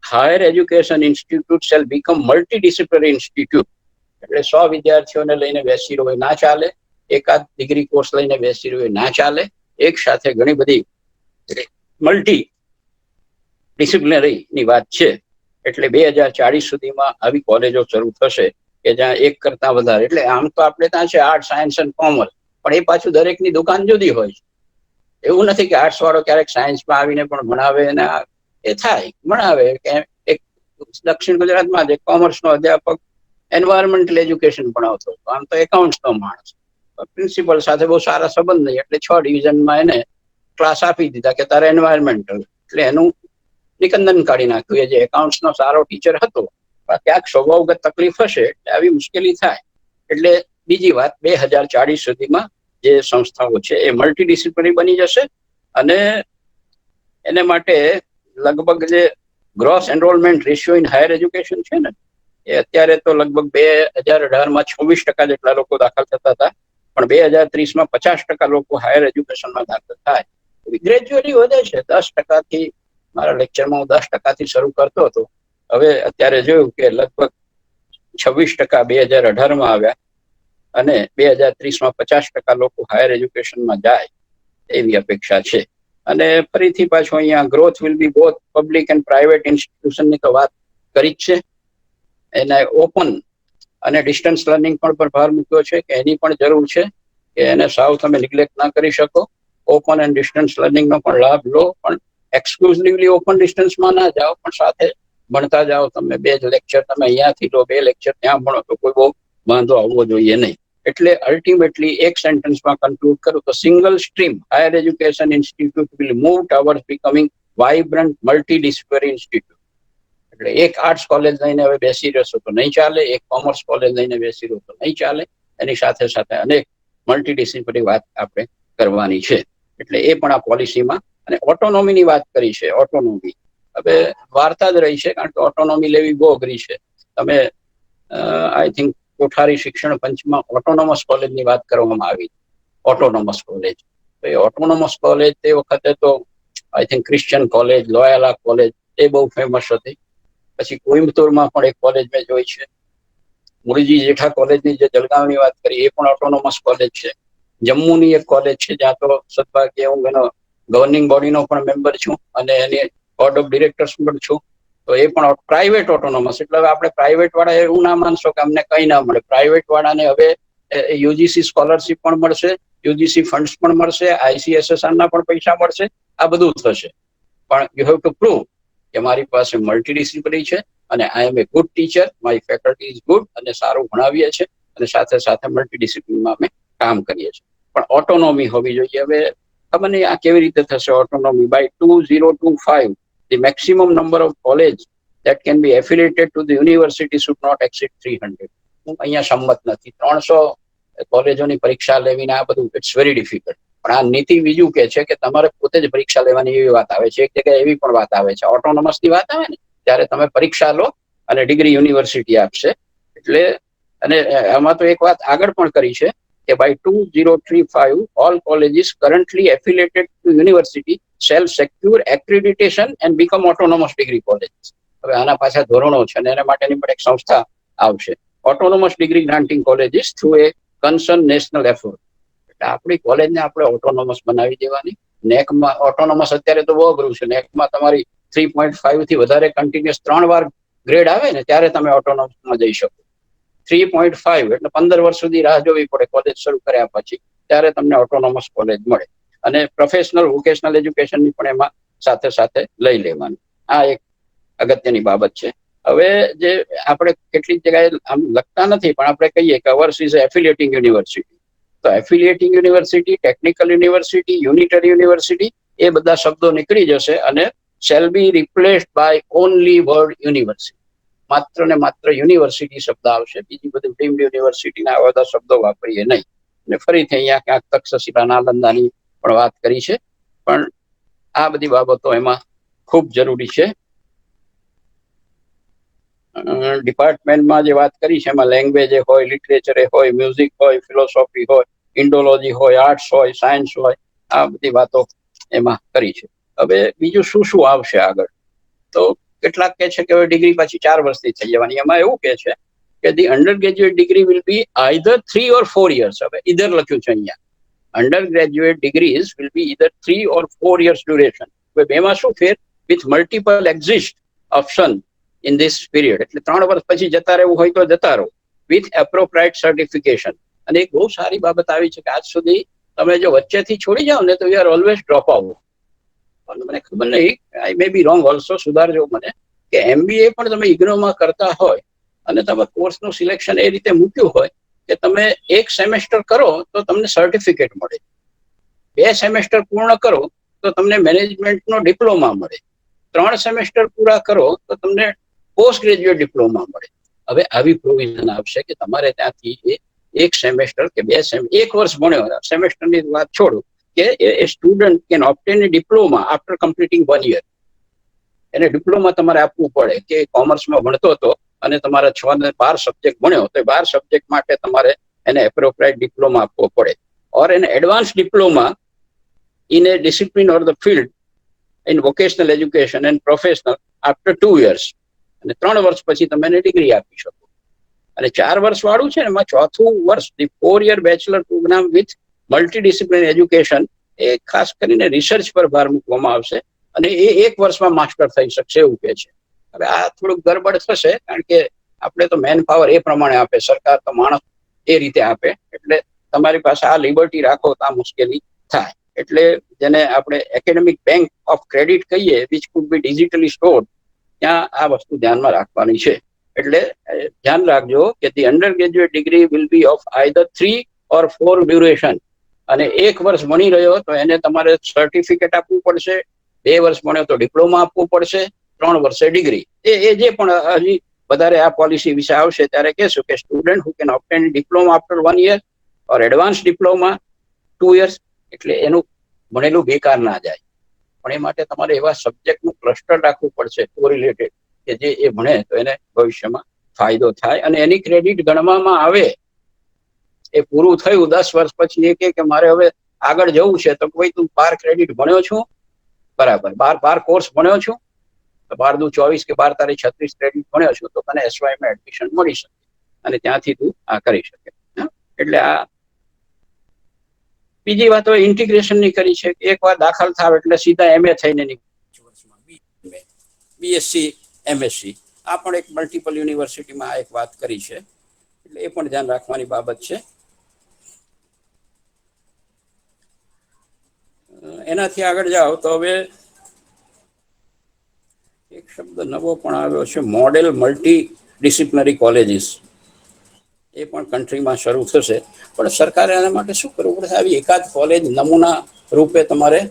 higher education institute shall become multidisciplinary institute. એટલે 100 વિદ્યાર્થીઓને લઈને બેસી રહ્યો ના ચાલે, એકાદ ડિગ્રી કોર્સ લઈને બેસી રહ્યો ના ચાલે, એક સાથે ઘણી બધી મલ્ટી ડિસિપ્લિનરી ની વાત છે. એટલે 2040 સુધીમાં આવી કોલેજો શરૂ થશે કે જ્યાં એક કરતા વધારે, એટલે આમ તો આપણે ત્યાં છે આર્ટ, સાયન્સ અને કોમર્સ, પણ એ પાછું દરેકની દુકાન જુદી હોય છે. એવું નથી કે આર્ટ્સ વાળો ક્યારેક સાયન્સમાં આવીને પણ ભણાવે ને એ થાય ભણાવે. કે એક દક્ષિણ ગુજરાતમાં જે કોમર્સનો અધ્યાપક એન્વાયરમેન્ટલ એજ્યુકેશન ભણાવતો, આમ તો એકાઉન્ટ્સનો માણસ, પ્રિન્સિપલ સાથે બહુ સારા સંબંધ નહીં એટલે 6 ડિવિઝનમાં એને ક્લાસ આપી દીધા કે તારે એન્વાયરમેન્ટલ, એટલે એનું નિકંદન કાઢી નાખ્યું. એ જે એકાઉન્ટ્સનો સારો ટીચર હતો, ક્યાંક સ્વભાવગત તકલીફ હશે એટલે આવી મુશ્કેલી થાય. એટલે બીજી વાત, 2040 સુધીમાં જે સંસ્થાઓ છે એ મલ્ટીડિસિપ્લિનરી બની જશે અને એને માટે લગભગ જે gross enrolment ratio in higher education છે ને, એ અત્યારે તો લગભગ 2018માં 26% જેટલા લોકો દાખલ થતા હતા, પણ 2030માં 50% લોકો હાયર એજ્યુકેશનમાં દાખલ થાય. ગ્રેજ્યુઅલી વધે છે 10%થી. મારા લેક્ચરમાં હું 10%થી શરૂ કરતો હતો, હવે અત્યારે જોયું કે લગભગ 26% 2018માં આવ્યા અને 2030માં 50% લોકો હાયર એજ્યુકેશનમાં જાય એવી અપેક્ષા છે. અને ફરીથી પાછું અહીંયા growth will be both public and private ઇન્સ્ટિટ્યુશનની તો વાત કરી જ છે. એના ઓપન અને ડિસ્ટન્સ લર્નિંગ પર ભાર મૂક્યો છે કે એની પણ જરૂર છે, કે એને સાવ તમે નિગ્લેક્ટ ના કરી શકો. ઓપન એન્ડ ડિસ્ટન્સ લર્નિંગનો પણ લાભ લો, પણ એક્સક્લુઝિવલી ઓપન ડિસ્ટન્સમાં ના જાઓ, પણ સાથે ભણતા જાઓ. તમે 2 લેક્ચર તમે અહીંયાથી લો, 2 લેક્ચર ત્યાં ભણો તો કોઈ બહુ વાંધો આવવો જોઈએ નહીં. એટલે અલ્ટિમેટલી એક સેન્ટેન્સમાં કન્ક્લુડ કરું તો single stream higher education institute will move towards becoming vibrant multidisciplinary institute. એટલે એક આર્ટ્સ કોલેજ લઈને હવે બેસી રહેશો તો નહીં ચાલે, એક કોમર્સ કોલેજ લઈને બેસી રહ્યો તો નહીં ચાલે, એની સાથે સાથે અનેક મલ્ટીડિસિપ્લિનરી વાત આપણે કરવાની છે. એટલે એ પણ આ પોલિસીમાં. અને ઓટોનોમીની વાત કરી છે. ઓટોનોમી હવે વાર્તા જ રહી છે, કારણ કે ઓટોનોમી લેવી બહુ અઘરી છે. તમે આઈ થિંક કોઠારી શિક્ષણ પંચમાં ઓટોનોમસ કોલેજની વાત કરવામાં આવી. ઓટોનોમસ કોલેજ, તો એ ઓટોનોમસ કોલેજ તે વખતે તો I think Christian college, Loyola college એ બહુ ફેમસ હતી. પછી કોઈમ્બતુરમાં પણ એક કોલેજ મેં જોઈ છે. મુળજી જેઠા કોલેજની જે જલગાંવની વાત કરી એ પણ ઓટોનોમસ કોલેજ છે. જમ્મુની એક કોલેજ છે જ્યાં તો સદભાગ્યે હું એનો ગવર્નિંગ બોડીનો પણ મેમ્બર છું અને એની બોર્ડ ઓફ ડિરેક્ટર્સ પણ છું. તો એ પણ પ્રાઇવેટ ઓટોનોમસ, એટલે હવે આપણે પ્રાઇવેટ વાળા એવું ના માનશો કે અમને કંઈ ના મળે. પ્રાઇવેટ વાળાને હવે યુજીસી સ્કોલરશીપ પણ મળશે, યુજીસી ફંડ્સ પણ મળશે, ICSSR ના પણ પૈસા મળશે, આ બધું થશે. પણ યુ હેવ ટુ પ્રૂવ કે મારી પાસે મલ્ટીડિસિપ્લિનરી છે અને આઈ એમ એ ગુડ ટીચર, મારી ફેકલ્ટી ઇઝ ગુડ અને સારું ભણાવીએ છીએ અને સાથે સાથે મલ્ટીડિસિપ્લિનમાં અમે કામ કરીએ છીએ. પણ ઓટોનોમી હોવી જોઈએ. હવે ખબર નહીં આ કેવી રીતે થશે autonomy. By 2025 the maximum number of college that can be affiliated to the university should not exceed 300. હું અહીંયા સંમત નથી. 300 કોલેજોની પરીક્ષા લેવીને આ બધું ઇટ્સ વેરી ડિફિકલ્ટ. પણ આ નીતિ બીજું કે છે કે તમારે પોતે જ પરીક્ષા લેવાની એવી વાત આવે છે. એક જગ્યાએ એવી પણ વાત આવે છે, ઓટોનોમસની વાત આવે ને ત્યારે તમે પરીક્ષા લો અને ડિગ્રી યુનિવર્સિટી આપશે. એટલે અને આમાં તો એક વાત આગળ પણ કરી છે કે by 2035 all colleges currently affiliated to university shall secure accreditation and become autonomous degree colleges. હવે આના પાછા ધોરણો છે અને એના માટેની પણ એક સંસ્થા આવશે, autonomous degree granting colleges through a concerned national effort. એટલે આપણી કોલેજને આપણે ઓટોનોમસ બનાવી દેવાની. નેકમાં ઓટોનોમસ અત્યારે તો બહુ અઘરું છે. નેકમાં તમારી 3.5 થી વધારે કન્ટિન્યુઅસ 3 વાર ગ્રેડ આવે ને ત્યારે તમે ઓટોનોમસમાં જઈ શકો. 3.5 એટલે 15 વર્ષ સુધી રાહ જોવી પડે કોલેજ શરૂ કર્યા પછી, ત્યારે તમને ઓટોનોમસ કોલેજ મળે. અને પ્રોફેશનલ વોકેશનલ એજ્યુકેશનની પણ એમાં સાથે સાથે લઈ લેવાની. આ એક અગત્યની બાબત છે. હવે જે આપણે કેટલીક જગ્યાએ આમ લખતા નથી પણ આપણે કહીએ કે અવર્સ ઇઝ એફિલિએટિંગ યુનિવર્સિટી. તો affiliating university, technical university, unitary university એ બધા શબ્દો નીકળી જશે અને shall be replaced by only word university. માત્ર ને માત્ર યુનિવર્સિટી શબ્દ આવશે, બીજી બધી ડીમ્ડ યુનિવર્સિટીના આવા બધા શબ્દો વાપરીએ નહીં. અને ફરીથી અહીંયા ક્યાંક તક્ષશિલા નાલંદાની પણ વાત કરી છે, પણ આ બધી બાબતો એમાં ખૂબ જરૂરી છે. ડિપાર્ટમેન્ટમાં જે વાત કરી છે એમાં લેંગ્વેજ હોય, લિટરેચર હોય, મ્યુઝિક હોય, ફિલોસોફી હોય, ઇન્ડોલોજી હોય, આર્ટ્સ હોય, સાયન્સ હોય, આ બધી વાતો એમાં કરી છે. હવે બીજું શું શું આવશે આગળ? તો કેટલાક કહે છે કે હવે ડિગ્રી પછી 4 વર્ષથી થઈ જવાની. એમાં એવું કહે છે કે the undergraduate degree will be either 3 or 4 years. હવે ઈધર લખ્યું છે અહીંયા. Undergraduate degrees will be either 3 or 4 years duration. હવે બેમાં શું ફેર? With multiple exist option in this period. એટલે 3 વર્ષ પછી જતા રહેવું હોય તો જતા રહો, વિથ એપ્રોપ્રાઇટ સર્ટિફિકેશન. અને એક બહુ સારી બાબત આવી છે કે આજ સુધી તમે જો વચ્ચેથી છોડી જાઓ ને તો you are always drop out. મને ખબર નહીં, આઈ મે બી રોંગ ઓલ્સો, સુધારજો મને, કે MBA પણ તમે ઇગ્નોમાં કરતા હોય અને તમે કોર્સનું સિલેક્શન એ રીતે મૂક્યું હોય કે તમે 1 સેમેસ્ટર કરો તો તમને સર્ટિફિકેટ મળે, 2 સેમેસ્ટર પૂર્ણ કરો તો તમને મેનેજમેન્ટનો ડિપ્લોમા મળે, 3 સેમેસ્ટર પૂરા કરો તો તમને પોસ્ટ ગ્રેજ્યુએટ ડિપ્લોમા મળે. હવે આવી પ્રોવિઝન આવશે કે તમારે ત્યાંથી 1 સેમેસ્ટર કે 2 1 વર્ષ ભણ્યો, સેમેસ્ટરની વાત છોડો, કે એ student can obtain a diploma after completing 1 year. એને ડિપ્લોમા તમારે આપવું પડે. કે કોમર્સમાં ભણતો હતો અને તમારા 6 ને 12 સબ્જેક્ટ ભણ્યો તો 12 સબ્જેક્ટ માટે તમારે એને એપ્રોપ્રાઇટ ડિપ્લોમા આપવો પડે, ઓર એને advance diploma in A discipline or the field in vocational education and professional after 2 years. અને 3 વર્ષ પછી તમે એને ડિગ્રી આપી શકો. અને 4 વર્ષ વાળું છે ને એમાં 4થું વર્ષ the 4-year bachelor program with multidiscipline education, એ ખાસ કરીને રિસર્ચ પર ભાર મૂકવામાં આવશે અને એ 1 વર્ષમાં માસ્ટર થઈ શકશે એવું કહે છે. હવે આ થોડુંક ગડબડ થશે કારણ કે આપણે તો મેન પાવર એ પ્રમાણે આપે, સરકાર તો માણસ એ રીતે આપે, એટલે તમારી પાસે આ લિબર્ટી રાખો તો આ મુશ્કેલી થાય. એટલે જેને આપણે એકેડેમિક બેંક ઓફ ક્રેડિટ કહીએ, which food B digitally stored, ત્યાં આ વસ્તુ ધ્યાનમાં રાખવાની છે. એટલે ધ્યાન રાખજો કે the undergraduate degree will B of either 3 or 4 duration. અને 1 વર્ષ ભણી રહ્યો તો એને તમારે સર્ટિફિકેટ આપવું પડશે, 2 વર્ષ ભણ્યો તો ડિપ્લોમા આપવું પડશે, 3 વર્ષે ડિગ્રી. એ જે પણ હજી વધારે આ પોલિસી વિશે આવશે ત્યારે કહેશું કે student who can obtain diploma after 1 year or advance diploma 2 years. એટલે એનું ભણેલું બેકાર ના જાય. પણ એ માટે તમારે એવા સબ્જેક્ટનું ક્લસ્ટર રાખવું પડશે કોરિલેટેડ કે જે એ ભણે તો એને ભવિષ્યમાં ફાયદો થાય અને એની ક્રેડિટ ગણવામાં આવે. એ પૂરું થયું 10 વર્ષ પછી એ કે મારે હવે આગળ જવું છે તો કોઈ તું 12 ક્રેડિટ ભણ્યો છું, બરાબર, 12 કોર્સ ભણ્યો છું, 12 દુ 24 કે 12 તારી 36 ક્રેડિટ ભણ્યો છું તો તને SY માં એડમિશન મળી શકે અને ત્યાંથી તું આ કરી શકે. એટલે આ બીજી વાત હવે ઇન્ટિગ્રેશનની કરી છે કે એકવાર દાખલ થાવ એટલે સીધા MA થઈને BSc MSc, આ પણ એક મલ્ટિપલ યુનિવર્સિટીમાં આ એક વાત કરી છે. એટલે એ પણ ધ્યાન રાખવાની બાબત છે. એનાથી આગળ જાઓ તો હવે એક શબ્દ નવો પણ આવ્યો છે, મોડેલ મલ્ટી ડિસિપ્લિનરી કોલેજીસ. એ પણ કન્ટ્રીમાં શરૂ થશે, પણ સરકારે એના માટે શું કરવું પડશે? આવી એકાદ કોલેજ નમૂના રૂપે તમારે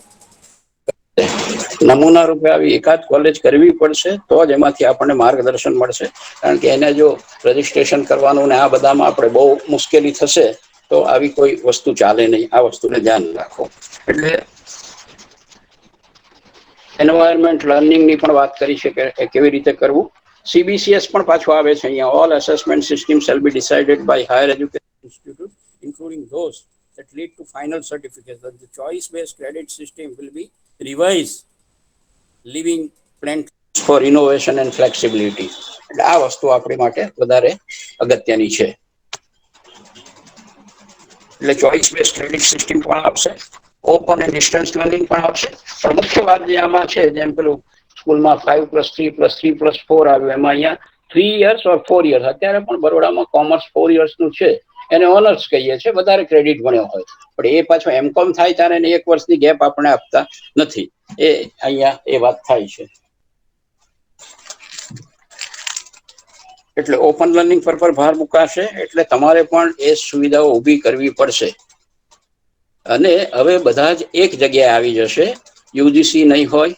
આવી એકાદ કોલેજ કરવી પડશે તો જ એમાંથી આપણને માર્ગદર્શન મળશે. કારણ કે એને જો રજીસ્ટ્રેશન કરવાનું ને આ બધામાં આપણે બહુ મુશ્કેલી થશે તો આવી કોઈ વસ્તુ ચાલે નહીં. આ વસ્તુને ધ્યાન રાખો. એટલે એન્વાયરમેન્ટ લર્નિંગની પણ વાત કરી છે કે કેવી રીતે કરવું. CBCS પણ પાછું આવે છે અહીંયા. All assessment system shall be decided by higher education institute including those that lead to final certification. The choice-based credit system will be revised, leaving plenty for innovation and flexibility. એટલે આ વસ્તુ આપણી માટે વધારે અગત્યની છે. એટલે ચોઇસ બેઝ ક્રેડિટ સિસ્ટમ પણ આવશે, ઓપન એન્ડ ડિસ્ટન્સ લર્નિંગ પણ આવશે. પણ મુખ્ય વાત જે આમાં છે, જેમ પેલું સ્કૂલમાં 5+3+3+4 આવ્યું, એમાં અહીંયા 3 years or 4 years. અત્યારે પણ બરોડામાં કોમર્સ 4 yearsનું છે, એને ઓનર્સ કહીએ છીએ, વધારે ક્રેડિટ ભણ્યો હોય. પણ એ પાછો MCOM થાય ત્યારે એને 1 વર્ષની ગેપ આપણે આપતા નથી. એ અહીંયા એ વાત થાય છે. એટલે ઓપન લર્નિંગ પર ભાર મુકાશે. એટલે તમારે પણ એ સુવિધાઓ ઊભી કરવી પડશે. અને હવે બધા જ એક જગ્યાએ આવી જશે. UGC નહીં હોય,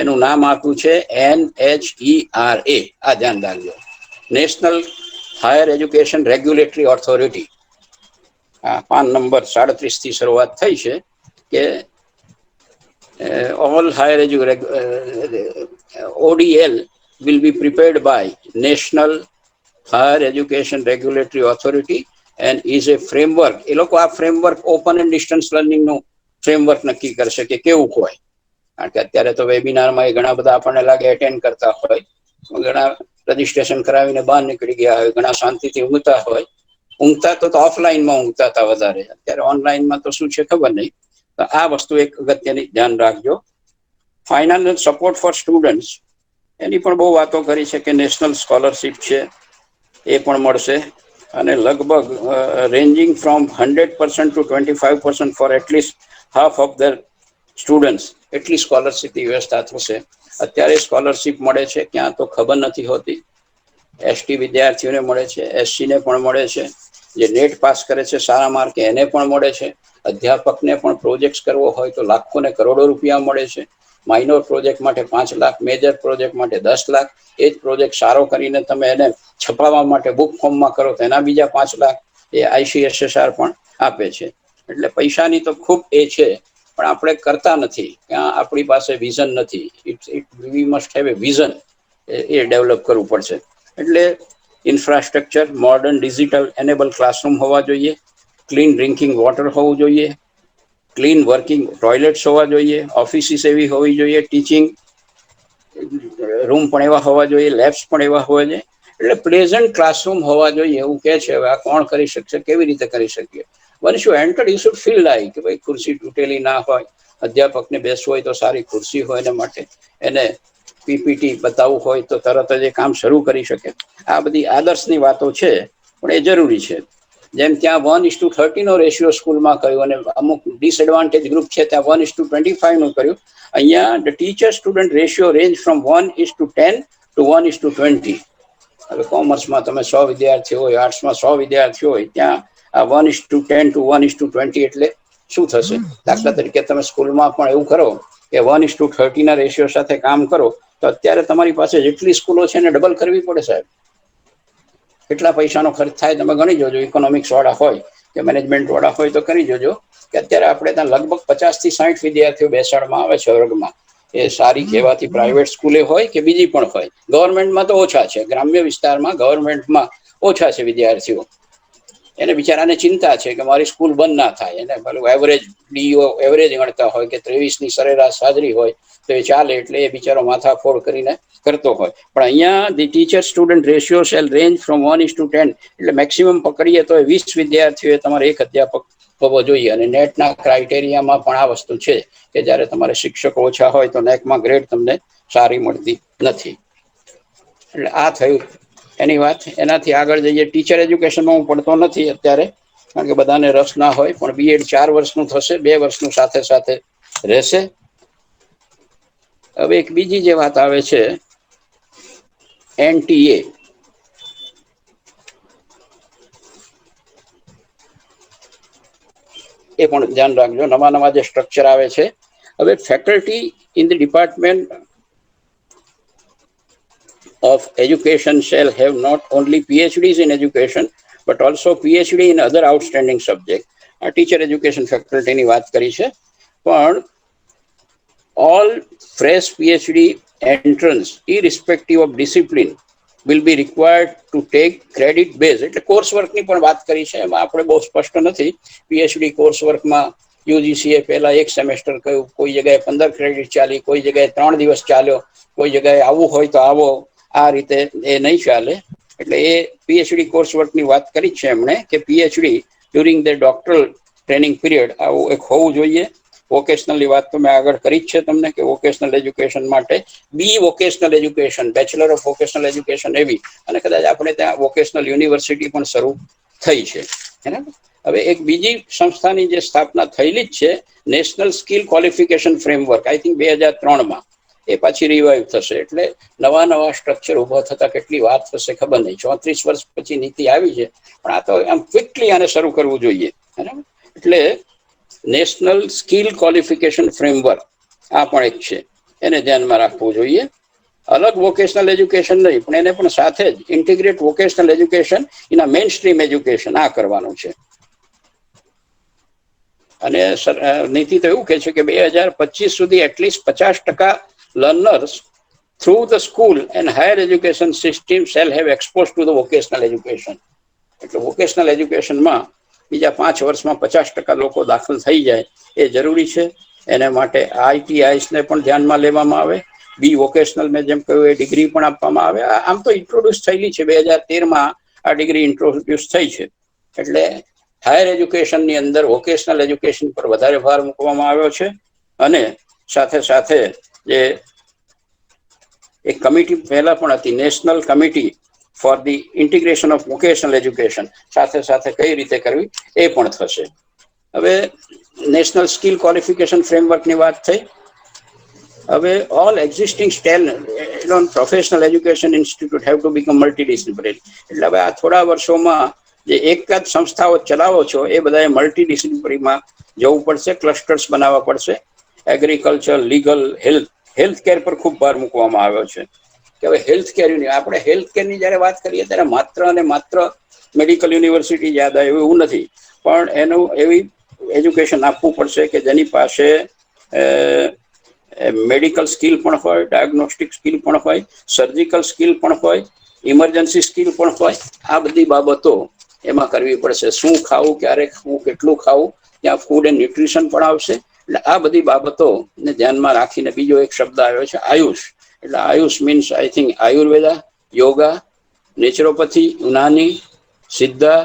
એનું નામ આપ્યું છે NHERA. આ ધ્યાન રાખજો, national higher education regulatory authority. આ પાન નંબર 37 થી શરૂઆત થઈ છે કે all higher ODL will be prepared by National Higher Education Regulatory Authority and is a framework. એ લોકો આ ફ્રેમવર્ક ઓપન એન્ડ ડિસ્ટન્સ લર્નિંગનું ફ્રેમવર્ક નક્કી કરશે કે કેવું હોય. કારણ કે અત્યારે તો વેબિનારમાં ઘણા બધા આપણને લાગે એટેન્ડ કરતા હોય, ઘણા રજીસ્ટ્રેશન કરાવીને બહાર નીકળી ગયા હોય, ઘણા શાંતિથી ઊંઘતા હોય. ઊંઘતા તો ઓફલાઈનમાં ઊંઘતા હતા વધારે, અત્યારે ઓનલાઈનમાં તો શું છે ખબર નહીં. તો આ વસ્તુ એક અગત્યની ધ્યાન રાખજો. ફાઇનાન્શિયલ સપોર્ટ ફોર સ્ટુડન્ટ્સ એની પણ બહુ વાતો કરી છે કે નેશનલ સ્કોલરશીપ છે એ પણ મળશે, અને લગભગ ranging from 100% to 25% for at least half of the students, એટલી સ્કોલરશીપની વ્યવસ્થા થશે. અત્યારે સ્કોલરશીપ મળે છે ક્યાં તો ખબર નથી હોતી. એસટી વિદ્યાર્થીઓને મળે છે, એસસીને પણ મળે છે, જે નેટ પાસ કરે છે સારા માર્કે એને પણ મળે છે. અધ્યાપકને પણ પ્રોજેક્ટ કરવો હોય તો લાખો ને કરોડો રૂપિયા મળે છે. માઇનોર પ્રોજેક્ટ માટે 5 લાખ, મેજર પ્રોજેક્ટ માટે 10 લાખ. એ જ પ્રોજેક્ટ સારો કરીને તમે એને છપાવવા માટે બુક ફોર્મમાં કરો તો એના બીજા 5 લાખ એ ICSSR પણ આપે છે. એટલે પૈસાની તો ખૂબ એ છે, પણ આપણે કરતા નથી. આપણી પાસે વિઝન નથી. We must have a vision, A develop કરવું પડશે. એટલે infrastructure modern digital enable classroom હોવા જોઈએ, ક્લીન ડ્રિંકિંગ વોટર હોવું જોઈએ, ક્લીન વર્કિંગ ટોયલેટ્સ હોવા જોઈએ, ઓફિસીસ એવી હોવી જોઈએ, ટીચિંગ રૂમ પણ એવા હોવા જોઈએ, લેબ્સ પણ એવા હોવા જોઈએ. એટલે પ્લેઝન્ટ ક્લાસરૂમ હોવા જોઈએ એવું કે છે. હવે આ કોણ કરી શકશે, કેવી રીતે કરી શકીએ? Once you enter you should feel like કે ભાઈ ખુરશી તૂટેલી ના હોય, અધ્યાપકને બેસવું હોય તો સારી ખુરશી હોય, એના માટે એને પીપીટી બતાવવું હોય તો તરત જ એ કામ શરૂ કરી શકે. આ બધી આદર્શની વાતો છે, પણ એ જરૂરી છે. જેમ ત્યાં 1:30 નો રેશિયો સ્કૂલમાં કર્યો અને અમુક ડિસએડવાન્ટેજ ગ્રુપ છે ત્યાં 1:25 નું કર્યું. અહીંયા the teacher student ratio range from 1:10 to 1:20. હવે કોમર્સમાં તમે 100 વિદ્યાર્થીઓ હોય, આર્ટ્સમાં 100 વિદ્યાર્થીઓ હોય, ત્યાં આ 1:10 to 1:20 એટલે શું થશે? દાખલા તરીકે તમે સ્કૂલમાં પણ એવું કરો કે 1:30 ના રેશિયો સાથે કામ કરો તો અત્યારે તમારી પાસે જેટલી સ્કૂલો છે એને ડબલ કરવી પડે સાહેબ. કેટલા પૈસાનો ખર્ચ થાય તમે ગણી જોજો. ઇકોનોમિક્સ વાળા હોય કે મેનેજમેન્ટ વાળા હોય તો કરી જોજો કે અત્યારે આપણે ત્યાં લગભગ 50 થી 60 વિદ્યાર્થીઓ બેસાડવામાં આવે છે વર્ગમાં. એ સારી કહેવાતી પ્રાઇવેટ સ્કૂલે હોય કે બીજી પણ હોય. ગવર્મેન્ટમાં તો ઓછા છે, ગ્રામ્ય વિસ્તારમાં ગવર્મેન્ટમાં ઓછા છે વિદ્યાર્થીઓ. એને બિચારાને ચિંતા છે કે મારી સ્કૂલ બંધ ના થાય. એને પેલું એવરેજ ડીઓ એવરેજ ગણતા હોય કે 23ની સરેરાશ હાજરી હોય તો એ ચાલે, એટલે એ બિચારો માથાફોડ કરીને કરતો હોય. પણ અહીંયા the teacher student ratio shall range from 1:10, એટલે મેક્સિમમ પકડીએ તો 20 વિદ્યાર્થીઓ તમારે એક અધ્યાપક હોવો જોઈએ. અને નેટના ક્રાઇટેરિયામાં પણ આ વસ્તુ છે કે જ્યારે તમારે શિક્ષકો ઓછા હોય તો નેકમાં ગ્રેડ તમને સારી મળતી નથી. એટલે આ થયું એની વાત. એનાથી આગળ જઈએ. ટીચર એજ્યુકેશનમાં હું પડતો નથી અત્યારે, કારણ કે બધાને રસ ના હોય, પણ બીએડ 4 વર્ષનું થશે, 2 વર્ષનું સાથે સાથે રહેશે. હવે એક બીજી જે વાત આવે છે NTA, એ પણ ધ્યાન રાખજો. નવા જે સ્ટ્રક્ચર આવે છે. હવે faculty in the department of education shall have not only PhDs in education but also PhD in other outstanding subject. આ ટીચર એજ્યુકેશન ફેકલ્ટીની વાત કરી છે. પણ all fresh PhD entrants irrespective of discipline will be required to take credit base. એટલે course વર્કની પણ વાત કરી છે. એમાં આપણે બહુ સ્પષ્ટ નથી. PhD કોર્સ વર્કમાં યુજીસીએ પહેલા 1 સેમેસ્ટર કહ્યું, કોઈ જગ્યાએ 15 ક્રેડિટ ચાલી, કોઈ જગ્યાએ 3 દિવસ ચાલ્યો, કોઈ જગ્યાએ આવવું હોય તો આવો. આ રીતે એ નહીં ચાલે. એટલે એ PhD કોર્સ વર્કની વાત કરી છે એમણે કે PhD during the doctoral training period આવું એક હોવું જોઈએ. વોકેશનલની વાત તો મેં આગળ કરી જ છે તમને કે વોકેશનલ એજ્યુકેશન માટે B vocational education, bachelor of vocational education એવી, અને કદાચ આપણે ત્યાં વોકેશનલ યુનિવર્સિટી પણ શરૂ થઈ છે. બરાબર. હવે એક બીજી સંસ્થાની જે સ્થાપના થયેલી જ છે, national skill qualification framework, I think 2003માં, એ પાછી રિવાઇવ થશે. એટલે નવા સ્ટ્રક્ચર ઉભા થતા કેટલી વાત થશે ખબર નહીં. 34 વર્ષ પછી નીતિ આવી છે, પણ આ તો આમ ક્વિકલી આને શરૂ કરવું જોઈએ. બરાબર. એટલે નેશનલ સ્કિલ ક્વોલિફિકેશન ફ્રેમવર્ક આ પણ એક છે, એને ધ્યાનમાં રાખવું જોઈએ. અલગ વોકેશનલ એજ્યુકેશન નહીં, પણ એને પણ સાથે જ integrate vocational education in a main stream education આ કરવાનું છે. અને નીતિ તો એવું કહે છે કે 2025 સુધી at least 50% learners through the school and higher education system shall have expose to the vocational education. એટલે વોકેશનલ એજ્યુકેશનમાં બીજા 5 વર્ષમાં 50% લોકો દાખલ થઈ જાય એ જરૂરી છે. એના માટે આઈટીઆઈસને પણ ધ્યાનમાં લેવામાં આવે. બી વોકેશનલ મેં જેમ કહ્યું એ ડિગ્રી પણ આપવામાં આવે. આમ તો ઇન્ટ્રોડ્યુસ થયેલી છે, 2013માં આ ડિગ્રી ઇન્ટ્રોડ્યુસ થઈ છે. એટલે હાયર એજ્યુકેશનની અંદર વોકેશનલ એજ્યુકેશન પર વધારે ભાર મૂકવામાં આવ્યો છે. અને સાથે સાથે જે એક કમિટી પહેલા પણ હતી, national committee for the integration of vocational education, સાથે સાથે કઈ રીતે કરવી એ પણ થશે. હવે નેશનલ સ્કિલ ક્વોલિફિકેશન ફ્રેમવર્કની વાત થઈ. હવે all existing professional education institute have to become multidisciplinary. એટલે હવે આ થોડા વર્ષોમાં જે એક જ સંસ્થાઓ ચલાવો છો એ બધાએ મલ્ટીડિસિપ્લિનરીમાં જવું પડશે, ક્લસ્ટર્સ બનાવવા પડશે. એગ્રીકલ્ચર, લીગલ, હેલ્થ કેર પર ખૂબ ભાર મૂકવામાં આવ્યો છે કે હવે હેલ્થ કેરની, આપણે હેલ્થ કેરની જ્યારે વાત કરીએ ત્યારે માત્ર અને માત્ર મેડિકલ યુનિવર્સિટી યાદ આવે એવું નથી, પણ એનું એવી એજ્યુકેશન આપવું પડશે કે જેની પાસે મેડિકલ સ્કિલ પણ હોય, ડાયગ્નોસ્ટિક સ્કિલ પણ હોય, સર્જિકલ સ્કિલ પણ હોય, ઇમરજન્સી સ્કિલ પણ હોય. આ બધી બાબતો એમાં કરવી પડશે. શું ખાવું, ક્યારે ખાવું, કેટલું ખાવું, ત્યાં ફૂડ એન્ડ ન્યુટ્રિશન પણ આવશે. એટલે આ બધી બાબતોને ધ્યાનમાં રાખીને બીજો એક શબ્દ આવ્યો છે આયુષ. એટલે AYUSH means I think Ayurveda, yoga, naturopathy, Unani, Siddha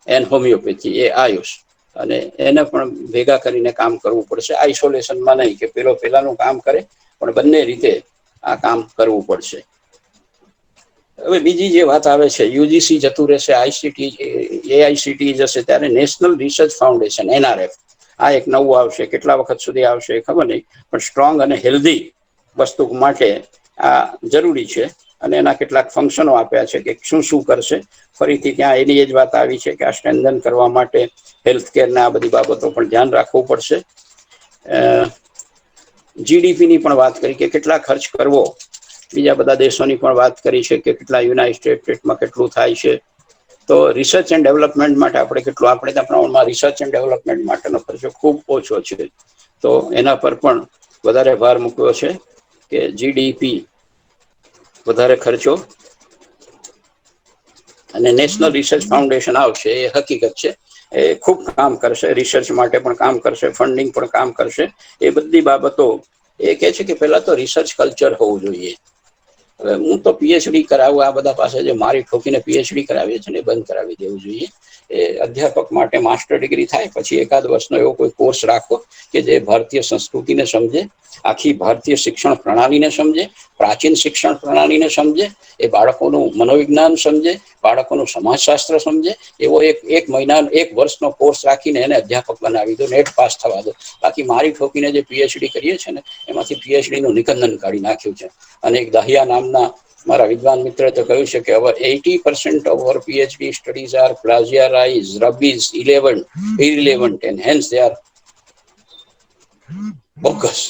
and homeopathy, એ આયુષ. અને એને પણ ભેગા કરીને કામ કરવું પડશે, આઇસોલેશનમાં નહીં કે પેલાનું કામ કરે, પણ બંને રીતે આ કામ કરવું પડશે. હવે બીજી જે વાત આવે છે, યુજીસી જતું રહેશે, એઆઈસીટી જશે, ત્યારે નેશનલ રિસર્ચ ફાઉન્ડેશન એનઆરએફ આ એક નવું આવશે. કેટલા વખત સુધી આવશે એ ખબર નહીં, પણ સ્ટ્રોંગ અને હેલ્ધી વસ્તુ માટે આ જરૂરી છે. અને એના કેટલાક ફંક્શનો આપ્યા છે કે શું શું કરશે. ફરીથી ત્યાં એની એ જ વાત આવી છે કે આ સ્ટ્રેન્થન કરવા માટે હેલ્થ કેરના આ બધી બાબતો પણ ધ્યાન રાખવું પડશે. જીડીપીની પણ વાત કરી કે કેટલા ખર્ચ કરવો. બીજા બધા દેશોની પણ વાત કરી છે કે કેટલા યુનાઇટેડ સ્ટેટમાં કેટલું થાય છે. તો રિસર્ચ એન્ડ ડેવલપમેન્ટ માટે આપણે કેટલું, આપણે ત્યાં પ્રમાણમાં રિસર્ચ એન્ડ ડેવલપમેન્ટ માટેનો ખર્ચો ખૂબ ઓછો છે. તો એના પર પણ વધારે ભાર મૂક્યો છે કે જીડીપી વધારે ખર્ચો. અને નેશનલ રિસર્ચ ફાઉન્ડેશન આવશે એ હકીકત છે, એ ખૂબ કામ કરશે, રિસર્ચ માટે પણ કામ કરશે, ફંડિંગ પણ કામ કરશે. એ બધી બાબતો એ કહે છે કે પહેલા તો રિસર્ચ કલ્ચર હોવું જોઈએ. હવે હું તો પીએચડી કરાવું, આ બધા પાસે જે મારી ઠોકીને પીએચડી કરાવીએ છે ને એ બંધ કરાવી દેવું જોઈએ. એ અધ્યાપક માટે માસ્ટર ડિગ્રી થાય પછી એકાદ વર્ષનો એવો કોઈ કોર્સ રાખો કે જે ભારતીય સંસ્કૃતિને સમજે, આખી ભારતીય શિક્ષણ પ્રણાલીને સમજે, પ્રાચીન શિક્ષણ પ્રણાલીને સમજે, એ બાળકોનું મનોવિજ્ઞાન સમજે, બાળકોનું સમાજશાસ્ત્ર સમજે. એવો એક મહિના, એક વર્ષનો કોર્સ રાખીને એને અધ્યાપક બનાવી દો, નેટ પાસ થવા દો. બાકી મારી ઠોકીને જે પીએચડી કરીએ છીએ ને એમાંથી પીએચડી નું નિકંદન કાઢી નાખ્યું છે. અને એક દહિયા નામના મારા વિદ્વાન મિત્રએ તો કહ્યું છે કે હવે 80% of our PhD studies are plagiarized, rubbish, irrelevant and hence they are bogus.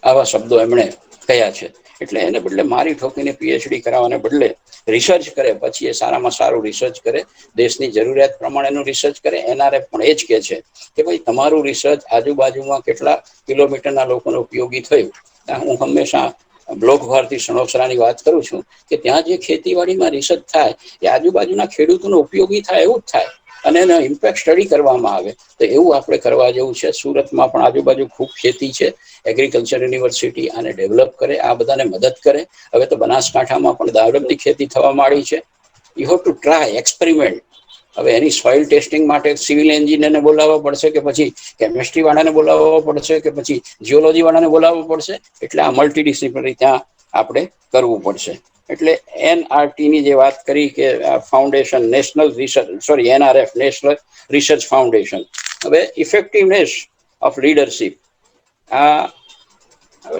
આવા શબ્દો એમણે કહ્યા છે. એટલે એને બદલે મારી ઠોકીને પીએચડી કરાવવાને બદલે રિસર્ચ કરે, પછી એ સારામાં સારું રિસર્ચ કરે, દેશની જરૂરિયાત પ્રમાણેનું રિસર્ચ કરે. એનઆરએફ પણ એ જ કહે છે કે ભાઈ તમારું રિસર્ચ આજુબાજુમાં કેટલા કિલોમીટરના લોકોને ઉપયોગી થયું. હું હંમેશા બ્લોક ભારતી સણોસરાની વાત કરું છું કે ત્યાં જે ખેતીવાડીમાં રિસર્ચ થાય એ આજુબાજુના ખેડૂતોને ઉપયોગી થાય એવું જ થાય અને એનો ઇમ્પેક્ટ સ્ટડી કરવામાં આવે. તો એવું આપણે કરવા જેવું છે. સુરતમાં પણ આજુબાજુ ખૂબ ખેતી છે, એગ્રીકલ્ચર યુનિવર્સિટી આને ડેવલપ કરે, આ બધાને મદદ કરે. હવે તો બનાસકાંઠામાં પણ દાડમની ખેતી થવા માંડી છે. You have to try, experiment. હવે એની સોઇલ ટેસ્ટિંગ માટે સિવિલ એન્જિનિયરને બોલાવવા પડશે કે પછી કેમિસ્ટ્રી વાળાને બોલાવવા પડશે કે પછી જીઓલોજી વાળાને બોલાવવું પડશે. એટલે આ મલ્ટીડિસિપ્લિનરી ત્યાં આપણે કરવું પડશે. એટલે એનઆરટીની જે વાત કરી કે foundation national research, NRF national research foundation. હવે ઇફેક્ટિવનેસ ઓફ લીડરશિપ, આ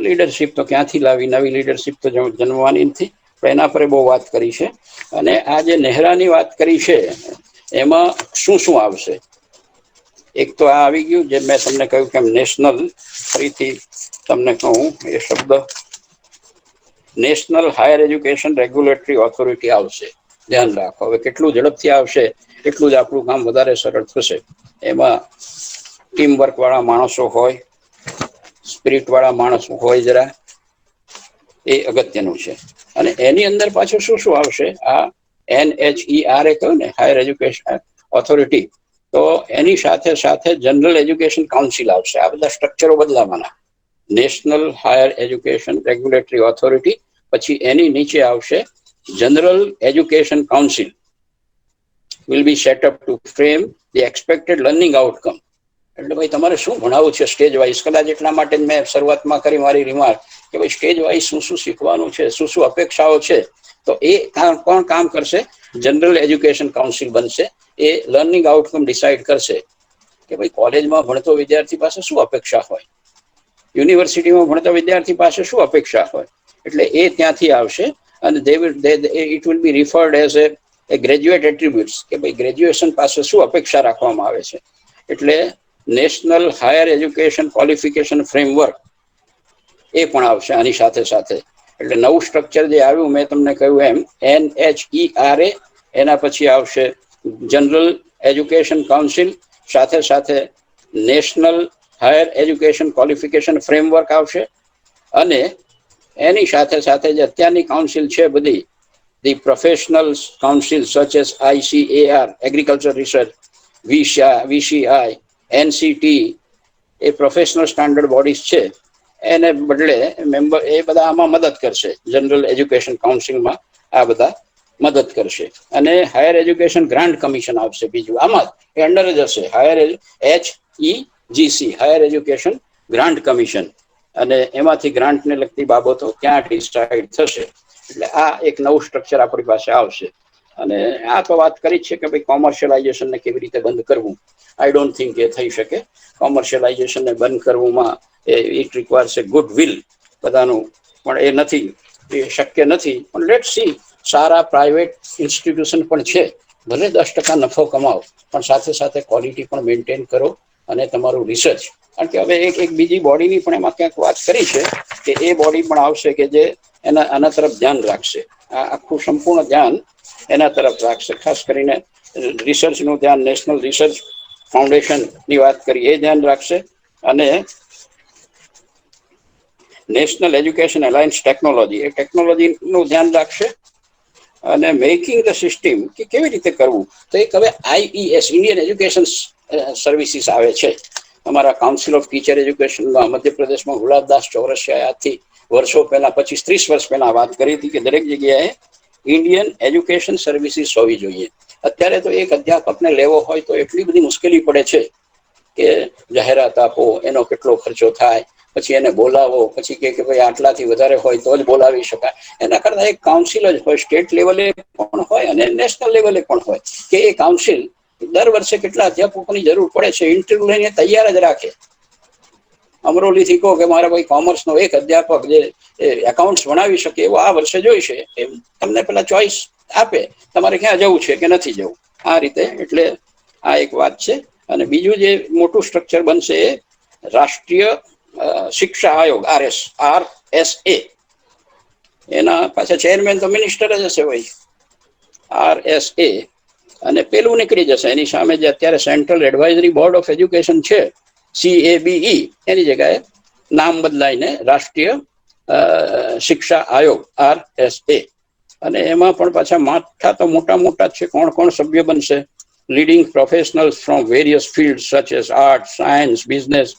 લીડરશિપ તો ક્યાંથી લાવી, નવી લીડરશિપ તો જન્મવાની નથી, પણ એના પર બહુ વાત કરી છે. અને આ જે નેહરાની વાત કરી છે એમાં શું શું આવશે. એક તો આ આવી ગયું જે મેં તમને કહ્યું કે નેશનલ, ફરીથી તમને કહું એ શબ્દ, national higher education regulatory authority આવશે. ધ્યાન રાખો, હવે કેટલું ઝડપથી આવશે એટલું જ આપણું કામ વધારે સરળ થશે. એમાં ટીમ વર્ક વાળા માણસો હોય, સ્પિરિટ વાળા માણસો હોય જરા, એ અગત્યનું છે. અને એની અંદર પાછું શું શું આવશે? આ NHERA કહ્યું ને, હાયર એજ્યુકેશન ઓથોરિટી, તો એની સાથે સાથે જનરલ એજ્યુકેશન કાઉન્સિલ આવશે. આ બધા સ્ટ્રક્ચરો બદલાવાના. National higher education regulatory authority, પછી એની નીચે આવશે general education council will be set up to frame the expected learning outcome. એટલે ભાઈ તમારે શું ભણાવવું છે સ્ટેજ વાઇઝ. કદાચ એટલા માટે જ મેં શરૂઆતમાં કરી મારી રિમાર્ક કે ભાઈ સ્ટેજ વાઇઝ શું શું શીખવાનું છે, શું શું અપેક્ષાઓ છે, તો એ કોણ કામ કરશે? જનરલ એજ્યુકેશન કાઉન્સિલ બનશે. એ લર્નિંગ આઉટકમ ડિસાઇડ કરશે કે ભાઈ કોલેજમાં ભણતો વિદ્યાર્થી પાસે શું અપેક્ષા હોય, યુનિવર્સિટીમાં ભણતા વિદ્યાર્થી પાસે શું અપેક્ષા હોય. એટલે એ ત્યાંથી આવશે અને it will be referred as a graduate attributes કે ભાઈ ગ્રેજ્યુએશન પાસે શું અપેક્ષા રાખવામાં આવે છે. એટલે national higher education qualification framework એ પણ આવશે આની સાથે સાથે. એટલે નવું સ્ટ્રક્ચર જે આવ્યું મેં તમને કહ્યું એમ, NHERA, એના પછી આવશે જનરલ એજ્યુકેશન કાઉન્સિલ, સાથે સાથે national higher education qualification framework આવશે. અને એની સાથે સાથે જે અત્યારની કાઉન્સિલ છે બધી, the professional council such as ICAR, agriculture research, VCI, NCT, A professional standard bodies છે, એને બદલે મેમ્બર એ બધા આમાં મદદ કરશે. જનરલ એજ્યુકેશન કાઉન્સિલમાં આ બધા મદદ કરશે. અને હાયર એજ્યુકેશન ગ્રાન્ટ કમિશન આવશે બીજું, આમાં એ અંડર જ હશે. HEGC, higher education grant commission, અને એમાંથી ગ્રાન્ટને લગતી બાબતો ક્યાં ડિસાઇડ થશે. એટલે આ એક નવું સ્ટ્રક્ચર આપણી પાસે આવશે. અને આ તો વાત કરી છે કે ભાઈ કોમર્શિયલાઇઝેશનને કેવી રીતે બંધ કરવું. આઈ ડોન્ટ થિંક એ થઈ શકે. કોમર્શિયલાઇઝેશનને બંધ કરવુંમાં it requires a good will બધાનું, પણ એ નથી, એ શક્ય નથી. પણ લેટ સી, સારા પ્રાઇવેટ ઇન્સ્ટિટ્યુશન પણ છે, ભલે 10% નફો કમાવો, પણ સાથે સાથે ક્વોલિટી પણ મેન્ટેન કરો અને તમારું રિસર્ચ. કારણ કે હવે એક બીજી બોડીની પણ એમાં ક્યાંક વાત કરી છે કે એ બોડી પણ આવશે કે જે આના તરફ ધ્યાન રાખશે. આ આખું સંપૂર્ણ ધ્યાન એના તરફ રાખશે. ખાસ કરીને રિસર્ચનું ધ્યાન, નેશનલ રિસર્ચ ફાઉન્ડેશનની વાત કરી, એ ધ્યાન રાખશે. અને નેશનલ એજ્યુકેશન અલાયન્સ ટેકનોલોજી, એ ટેકનોલોજીનું ધ્યાન રાખશે. અને મેકિંગ ધ સિસ્ટમ કે કેવી રીતે કરવું, તો એક હવે IES, ઇન્ડિયન એજ્યુકેશન સર્વિસીસ આવે છે. અમારા કાઉન્સિલ ઓફ ટીચર એજ્યુકેશનમાં મધ્યપ્રદેશમાં ગુલાબદાસ ચૌરસિયાએ આજથી વર્ષો પહેલા, 25-30 વર્ષ પહેલા વાત કરી હતી કે દરેક જગ્યાએ ઇન્ડિયન એજ્યુકેશન સર્વિસીસ હોવી જોઈએ. અત્યારે તો એક અધ્યાપકને લેવો હોય તો એટલી બધી મુશ્કેલી પડે છે કે જાહેરાત આપો, એનો કેટલો ખર્ચો થાય, પછી એને બોલાવો, પછી કે ભાઈ આટલાથી વધારે હોય તો જ બોલાવી શકાય. એના કરતા એક કાઉન્સિલ જ હોય, સ્ટેટ લેવલે પણ હોય અને નેશનલ લેવલે પણ હોય, કે એ કાઉન્સિલ દર વર્ષે કેટલા અધ્યાપકોની જરૂર પડે છે ઇન્ટરવ્યુ લઈને તૈયાર જ રાખે. અમરોલીથી કહો કે મારા ભાઈ કોમર્સનો એક અધ્યાપક જે એકાઉન્ટ્સ ભણાવી શકે એવો આ વર્ષે જોઈશે, એમ તમને પેલા ચોઈસ આપે, તમારે ક્યાં જવું છે કે નથી જવું, આ રીતે. એટલે આ એક વાત છે. અને બીજું જે મોટું સ્ટ્રક્ચર બનશે એ રાષ્ટ્રીય શિક્ષા આયોગ, RSA. એના પાછા ચેરમેન તો મિનિસ્ટર જ હશે ભાઈ, RSA. અને પેલું નીકળી જશે એની સામે જે અત્યારે central advisory board of education છે, CABE, એની જગ્યાએ નામ બદલાઈને રાષ્ટ્રીય શિક્ષા આયોગ, RSA. અને એમાં પણ પાછા માથા તો મોટા મોટા છે. કોણ કોણ સભ્ય બનશે? Leading professionals from various field such as art, science, business,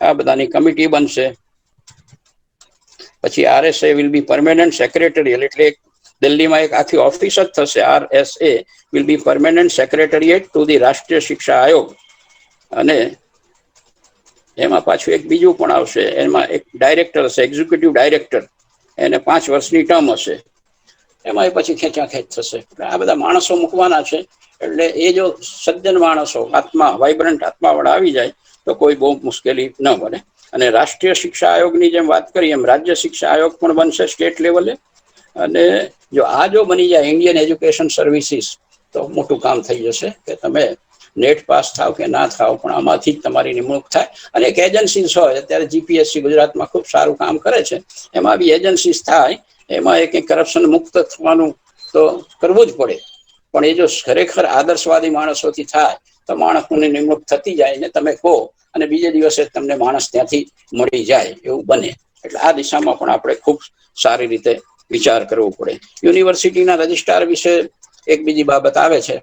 આ બધાની કમિટી બનશે. પછી RSA will be permanent secretarial, એટલે દિલ્હીમાં એક આખી ઓફિસ જ થશે. RSA will be permanent secretariat to the રાષ્ટ્રીય શિક્ષા આયોગ. અને એમાં પાછું એક બીજું પણ આવશે, એમાં એક ડાયરેક્ટર હશે, એક્ઝિક્યુટિવ ડાયરેક્ટર, એને 5 વર્ષની ટર્મ હશે. એમાં એ પછી ખેંચાખેંચ થશે. આ બધા માણસો મૂકવાના છે. એટલે એ જો સજ્જન માણસો, આત્મા, વાઇબ્રન્ટ આત્માવાળા આવી જાય તો કોઈ બહુ મુશ્કેલી ન બને. અને રાષ્ટ્રીય શિક્ષા આયોગની જેમ વાત કરી એમ રાજ્ય શિક્ષા આયોગ પણ બનશે સ્ટેટ લેવલે. અને જો બની જાય ઇન્ડિયન એજ્યુકેશન સર્વિસીસ, તો મોટું કામ થઈ જશે કે તમે નેટ પાસ થાવ કે ના થાવ, પણ આમાંથી જ તમારી નિમણૂક થાય. અને એક એજન્સીસ હોય, અત્યારે GPSC ગુજરાતમાં ખૂબ સારું કામ કરે છે, એમાં બી એજન્સીસ થાય. એમાં એક કરપ્શન મુક્ત થવાનું તો કરવું જ પડે, પણ એ જો ખરેખર આદર્શવાદી માણસોથી થાય તો માણસોની નિમણૂક થતી જાય. ને તમે કહો અને બીજે દિવસે તમને માણસ ત્યાંથી મળી જાય એવું બને. એટલે આ દિશામાં પણ આપણે ખૂબ સારી રીતે વિચાર કરવો પડે. યુનિવર્સિટીના રજિસ્ટ્રાર વિશે એક બીજી બાબત આવે છે,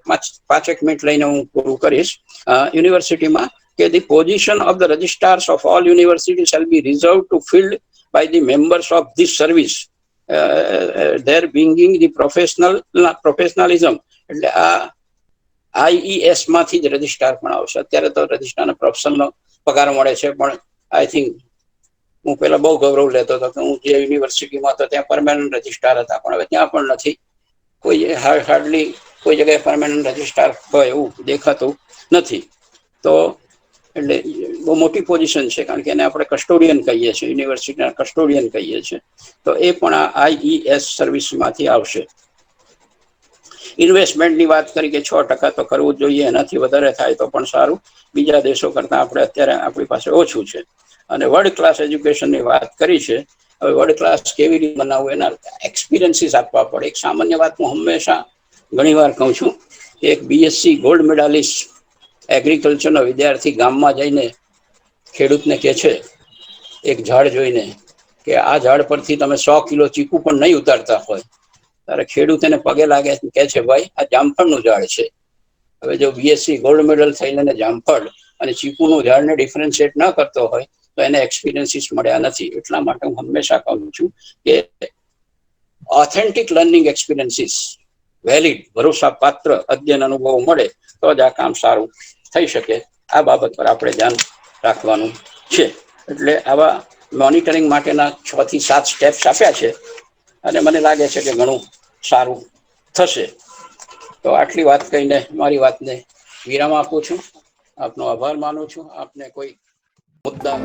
5 મિનિટ લઈને હું પૂરું કરીશ. યુનિવર્સિટીમાં કે the position of the registrars of all university shall be reserve to filled by the members of this service there bringing the professionalism. એટલે આ IES માંથી જ રજિસ્ટ્રાર પણ આવશે. અત્યારે તો રજિસ્ટ્રારને પ્રોફેશનલનો પગાર મળે છે, પણ આઈ થિંક હું પેલા બહુ ગૌરવ લેતો હતો કે હું જે યુનિવર્સિટીમાં હતો ત્યાં પરમેનન્ટ રજિસ્ટ્રાર હતા, પણ હવે ત્યાં પણ નથી. કોઈ હાર્ડલી કોઈ જગ્યાએ પરમેનન્ટ રજિસ્ટ્રાર હોય એવું દેખાતું નથી. તો એટલે બહુ મોટી પોઝિશન છે, કારણ કે એને આપણે કસ્ટોડિયન કહીએ છીએ, યુનિવર્સિટીના કસ્ટોડિયન કહીએ છીએ. તો એ પણ આ IES સર્વિસમાંથી આવશે. ઇન્વેસ્ટમેન્ટની વાત કરી કે 6% તો કરવું જોઈએ, એનાથી વધારે થાય તો પણ સારું. બીજા દેશો કરતાં આપણે અત્યારે આપણી પાસે ઓછું છે. અને વર્લ્ડ ક્લાસ એજ્યુકેશનની વાત કરી છે. હવે વર્લ્ડ ક્લાસ કેવી રીતે બનાવવું એના એક્સપિરિયન્સીસ આપવા પડે. એક સામાન્ય વાત હું હંમેશા ઘણી વાર કહું છું કે એક BSc ગોલ્ડ મેડાલિસ્ટ એગ્રીકલ્ચરનો વિદ્યાર્થી ગામમાં જઈને ખેડૂતને કહે છે એક ઝાડ જોઈને કે આ ઝાડ પરથી તમે 100 કિલો ચીકુ પણ નહીં ઉતારતા હોય, ત્યારે ખેડૂત એને પગે લાગે કહે છે ભાઈ આ જામફળનું ઝાડ છે. હવે જો BSc ગોલ્ડ મેડલ થઈને જામફળ અને ચીકુનું ઝાડને ડિફરન્શિએટ ન કરતો હોય તો એને એક્સપિરિયન્સીસ મળ્યા નથી. એટલા માટે હું હંમેશા કહું છું કે ઓથેન્ટિક લર્નિંગ એક્સપિરિયન્સીસ, વેલિડ ભરોસાપાત્ર અધ્યયન અનુભવો મળે તો જ આ કામ સારું થઈ શકે. આ બાબત પર આપણે ધ્યાન રાખવાનું છે. એટલે આવા મોનિટરિંગ માટેના 6 થી 7 સ્ટેપ્સ આપ્યા છે અને મને લાગે છે કે ઘણું સારું થશે. તો આટલી વાત કહીને મારી વાતને વિરામ આપું છું. આપનો આભાર માનું છું. આપને કોઈ મુદ્દા